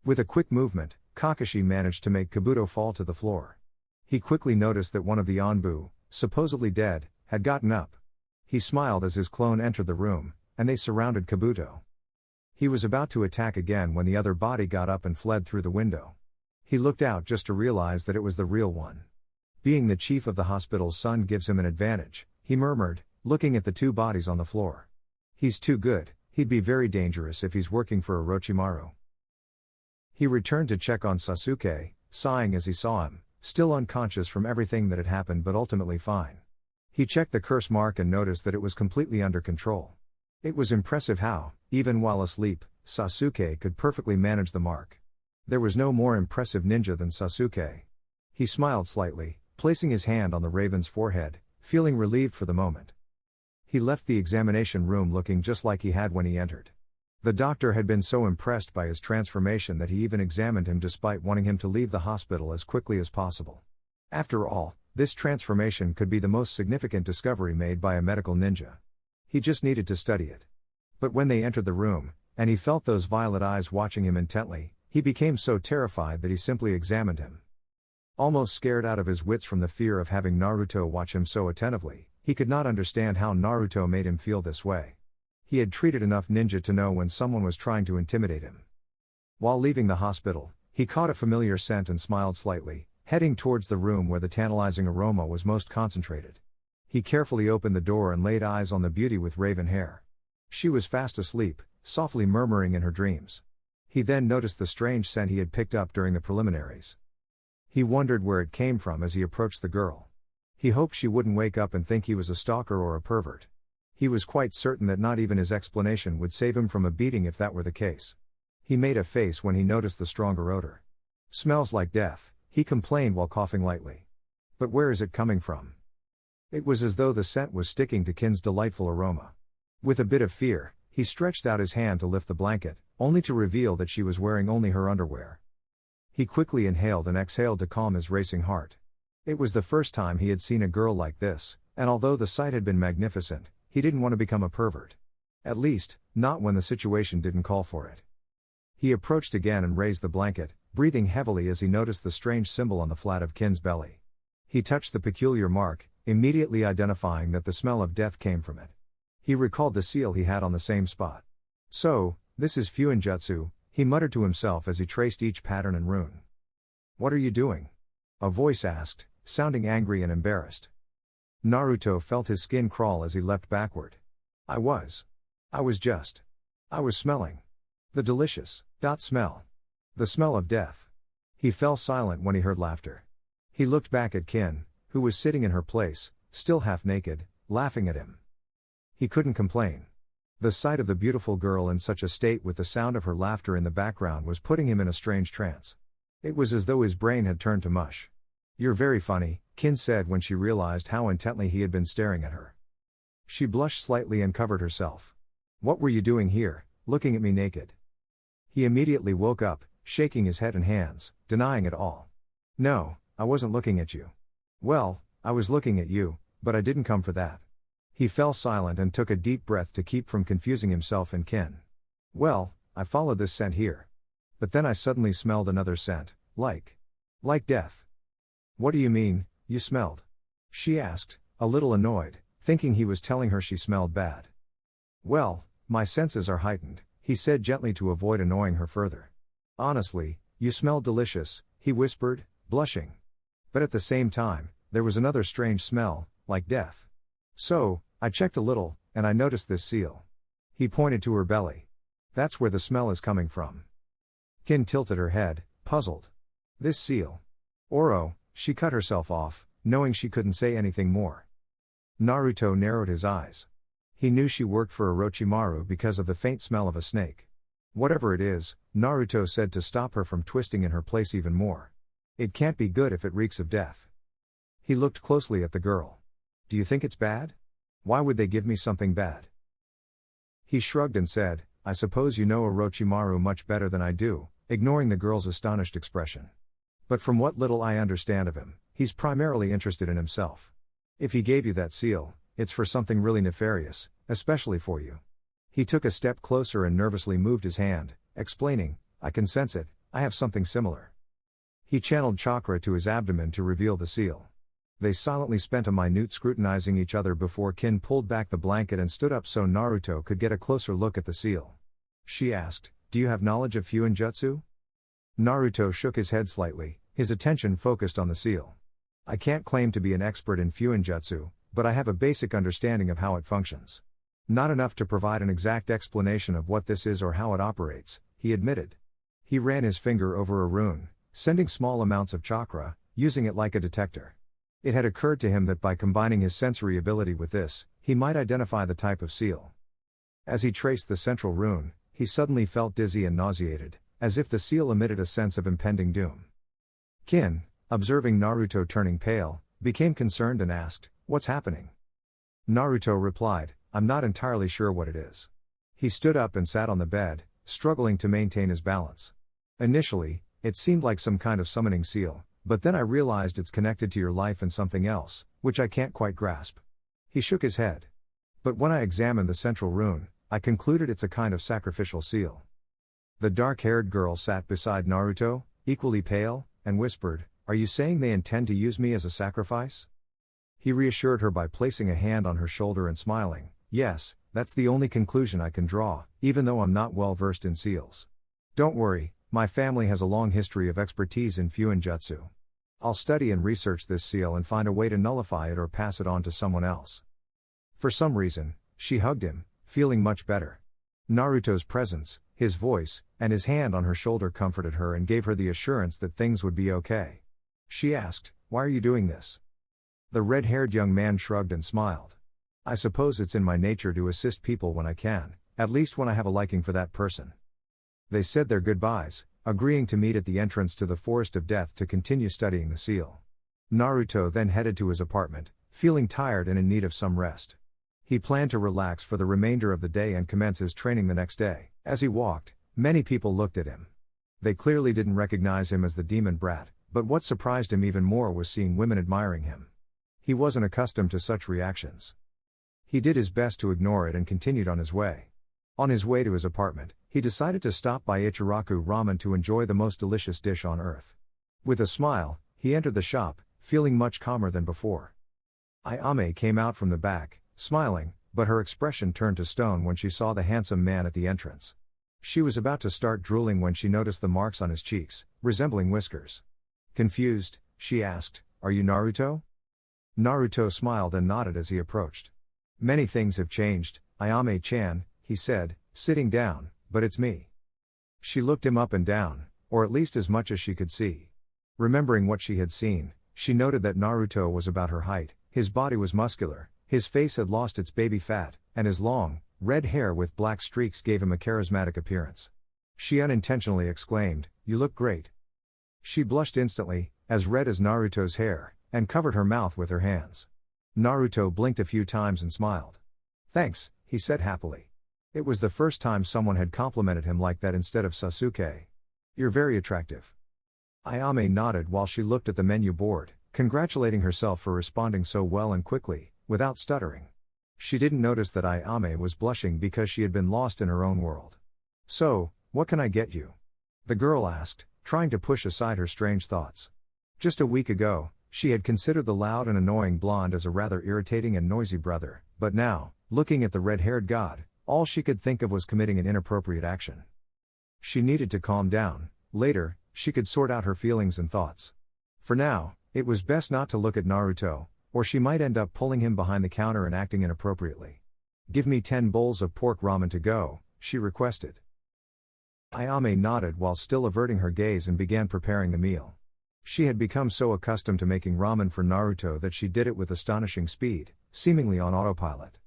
With a quick movement, Kakashi managed to make Kabuto fall to the floor. He quickly noticed that one of the Anbu, supposedly dead, had gotten up. He smiled as his clone entered the room, and they surrounded Kabuto. He was about to attack again when the other body got up and fled through the window. He looked out just to realize that it was the real one. Being the chief of the hospital's son gives him an advantage, he murmured, looking at the two bodies on the floor. He's too good, he'd be very dangerous if he's working for Orochimaru. He returned to check on Sasuke, sighing as he saw him, still unconscious from everything that had happened but ultimately fine. He checked the curse mark and noticed that it was completely under control. It was impressive how, even while asleep, Sasuke could perfectly manage the mark. There was no more impressive ninja than Sasuke. He smiled slightly, placing his hand on the raven's forehead, feeling relieved for the moment. He left the examination room looking just like he had when he entered. The doctor had been so impressed by his transformation that he even examined him despite wanting him to leave the hospital as quickly as possible. After all, this transformation could be the most significant discovery made by a medical ninja. He just needed to study it. But when they entered the room, and he felt those violet eyes watching him intently, he became so terrified that he simply examined him. Almost scared out of his wits from the fear of having Naruto watch him so attentively, he could not understand how Naruto made him feel this way. He had treated enough ninja to know when someone was trying to intimidate him. While leaving the hospital, he caught a familiar scent and smiled slightly, heading towards the room where the tantalizing aroma was most concentrated. He carefully opened the door and laid eyes on the beauty with raven hair. She was fast asleep, softly murmuring in her dreams. He then noticed the strange scent he had picked up during the preliminaries. He wondered where it came from as he approached the girl. He hoped she wouldn't wake up and think he was a stalker or a pervert. He was quite certain that not even his explanation would save him from a beating if that were the case. He made a face when he noticed the stronger odor. Smells like death, he complained while coughing lightly. But where is it coming from? It was as though the scent was sticking to Kin's delightful aroma. With a bit of fear, he stretched out his hand to lift the blanket, only to reveal that she was wearing only her underwear. He quickly inhaled and exhaled to calm his racing heart. It was the first time he had seen a girl like this, and although the sight had been magnificent, he didn't want to become a pervert. At least, not when the situation didn't call for it. He approached again and raised the blanket, breathing heavily as he noticed the strange symbol on the flat of Kin's belly. He touched the peculiar mark, immediately identifying that the smell of death came from it. He recalled the seal he had on the same spot. So, this is Fuinjutsu, he muttered to himself as he traced each pattern and rune. What are you doing? A voice asked, sounding angry and embarrassed. Naruto felt his skin crawl as he leapt backward. I was smelling. The delicious, smell. The smell of death. He fell silent when he heard laughter. He looked back at Kin, who was sitting in her place, still half naked, laughing at him. He couldn't complain. The sight of the beautiful girl in such a state with the sound of her laughter in the background was putting him in a strange trance. It was as though his brain had turned to mush. You're very funny, Kin said when she realized how intently he had been staring at her. She blushed slightly and covered herself. What were you doing here, looking at me naked? He immediately woke up, shaking his head and hands, denying it all. No, I wasn't looking at you. Well, I was looking at you, but I didn't come for that. He fell silent and took a deep breath to keep from confusing himself and Kin. Well, I followed this scent here. But then I suddenly smelled another scent, like death. What do you mean, you smelled? She asked, a little annoyed, thinking he was telling her she smelled bad. Well, my senses are heightened, he said gently to avoid annoying her further. Honestly, you smell delicious, he whispered, blushing. But at the same time, there was another strange smell, like death. So, I checked a little, and I noticed this seal. He pointed to her belly. That's where the smell is coming from. Kin tilted her head, puzzled. This seal. Oro, she cut herself off, knowing she couldn't say anything more. Naruto narrowed his eyes. He knew she worked for Orochimaru because of the faint smell of a snake. Whatever it is, Naruto said to stop her from twisting in her place even more. It can't be good if it reeks of death. He looked closely at the girl. Do you think it's bad? Why would they give me something bad? He shrugged and said, I suppose you know Orochimaru much better than I do, ignoring the girl's astonished expression. But from what little I understand of him, he's primarily interested in himself. If he gave you that seal, it's for something really nefarious, especially for you. He took a step closer and nervously moved his hand, explaining, I can sense it, I have something similar. He channeled chakra to his abdomen to reveal the seal. They silently spent a minute scrutinizing each other before Kin pulled back the blanket and stood up so Naruto could get a closer look at the seal. She asked, do you have knowledge of Fuinjutsu? Naruto shook his head slightly, his attention focused on the seal. I can't claim to be an expert in Fuinjutsu, but I have a basic understanding of how it functions. Not enough to provide an exact explanation of what this is or how it operates, he admitted. He ran his finger over a rune, sending small amounts of chakra, using it like a detector. It had occurred to him that by combining his sensory ability with this, he might identify the type of seal. As he traced the central rune, he suddenly felt dizzy and nauseated, as if the seal emitted a sense of impending doom. Kin, observing Naruto turning pale, became concerned and asked, what's happening? Naruto replied, I'm not entirely sure what it is. He stood up and sat on the bed, struggling to maintain his balance. Initially, it seemed like some kind of summoning seal, but then I realized it's connected to your life and something else, which I can't quite grasp. He shook his head. But when I examined the central rune, I concluded it's a kind of sacrificial seal. The dark-haired girl sat beside Naruto, equally pale, and whispered, are you saying they intend to use me as a sacrifice? He reassured her by placing a hand on her shoulder and smiling, yes, that's the only conclusion I can draw, even though I'm not well versed in seals. Don't worry, my family has a long history of expertise in Fuinjutsu. I'll study and research this seal and find a way to nullify it or pass it on to someone else. For some reason, she hugged him, feeling much better. Naruto's presence, his voice, and his hand on her shoulder comforted her and gave her the assurance that things would be okay. She asked, why are you doing this? The red-haired young man shrugged and smiled. I suppose it's in my nature to assist people when I can, at least when I have a liking for that person. They said their goodbyes, agreeing to meet at the entrance to the Forest of Death to continue studying the seal. Naruto then headed to his apartment, feeling tired and in need of some rest. He planned to relax for the remainder of the day and commence his training the next day. As he walked, many people looked at him. They clearly didn't recognize him as the demon brat, but what surprised him even more was seeing women admiring him. He wasn't accustomed to such reactions. He did his best to ignore it and continued on his way. On his way to his apartment, he decided to stop by Ichiraku Ramen to enjoy the most delicious dish on earth. With a smile, he entered the shop, feeling much calmer than before. Ayame came out from the back, smiling, but her expression turned to stone when she saw the handsome man at the entrance. She was about to start drooling when she noticed the marks on his cheeks, resembling whiskers. Confused, she asked, are you Naruto? Naruto smiled and nodded as he approached. Many things have changed, Ayame-chan, he said, sitting down, but it's me. She looked him up and down, or at least as much as she could see. Remembering what she had seen, she noted that Naruto was about her height, his body was muscular, his face had lost its baby fat, and his long, red hair with black streaks gave him a charismatic appearance. She unintentionally exclaimed, you look great. She blushed instantly, as red as Naruto's hair, and covered her mouth with her hands. Naruto blinked a few times and smiled. "Thanks," he said happily. It was the first time someone had complimented him like that instead of Sasuke. "You're very attractive." Ayame nodded while she looked at the menu board, congratulating herself for responding so well and quickly, without stuttering. She didn't notice that Ayame was blushing because she had been lost in her own world. "So, what can I get you?" the girl asked, trying to push aside her strange thoughts. Just a week ago, she had considered the loud and annoying blonde as a rather irritating and noisy brother, but now, looking at the red-haired god, all she could think of was committing an inappropriate action. She needed to calm down. Later, she could sort out her feelings and thoughts. For now, it was best not to look at Naruto, or she might end up pulling him behind the counter and acting inappropriately. "Give me 10 bowls of pork ramen to go," she requested. Ayame nodded while still averting her gaze and began preparing the meal. She had become so accustomed to making ramen for Naruto that she did it with astonishing speed, seemingly on autopilot.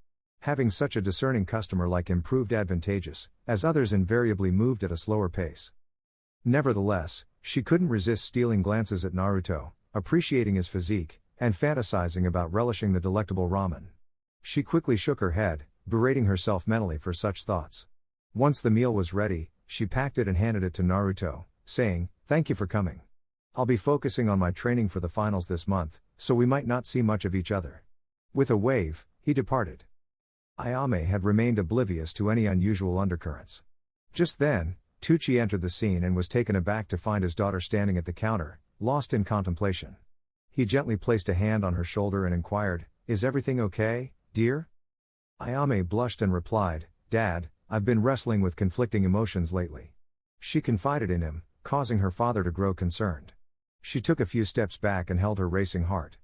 Having such a discerning customer like him proved advantageous, as others invariably moved at a slower pace. Nevertheless, she couldn't resist stealing glances at Naruto, appreciating his physique, and fantasizing about relishing the delectable ramen. She quickly shook her head, berating herself mentally for such thoughts. Once the meal was ready, she packed it and handed it to Naruto, saying, "Thank you for coming. I'll be focusing on my training for the finals this month, so we might not see much of each other." With a wave, he departed. Ayame had remained oblivious to any unusual undercurrents. Just then, Tucci entered the scene and was taken aback to find his daughter standing at the counter, lost in contemplation. He gently placed a hand on her shoulder and inquired, "Is everything okay, dear?" Ayame blushed and replied, "Dad, I've been wrestling with conflicting emotions lately." She confided in him, causing her father to grow concerned. She took a few steps back and held her racing heart.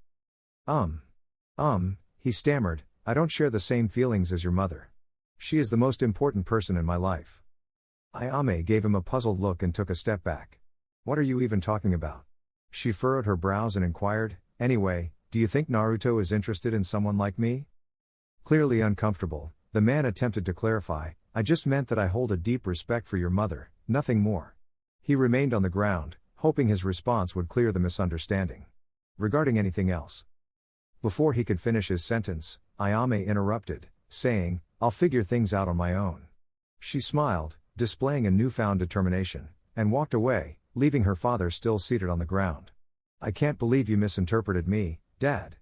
He stammered, "I don't share the same feelings as your mother. She is the most important person in my life." Ayame gave him a puzzled look and took a step back. "What are you even talking about?" She furrowed her brows and inquired, "Anyway, do you think Naruto is interested in someone like me?" Clearly uncomfortable, the man attempted to clarify, "I just meant that I hold a deep respect for your mother, nothing more." He remained on the ground, hoping his response would clear the misunderstanding. "Regarding anything else?" Before he could finish his sentence, Ayame interrupted, saying, "I'll figure things out on my own." She smiled, displaying a newfound determination, and walked away, leaving her father still seated on the ground. "I can't believe you misinterpreted me, Dad."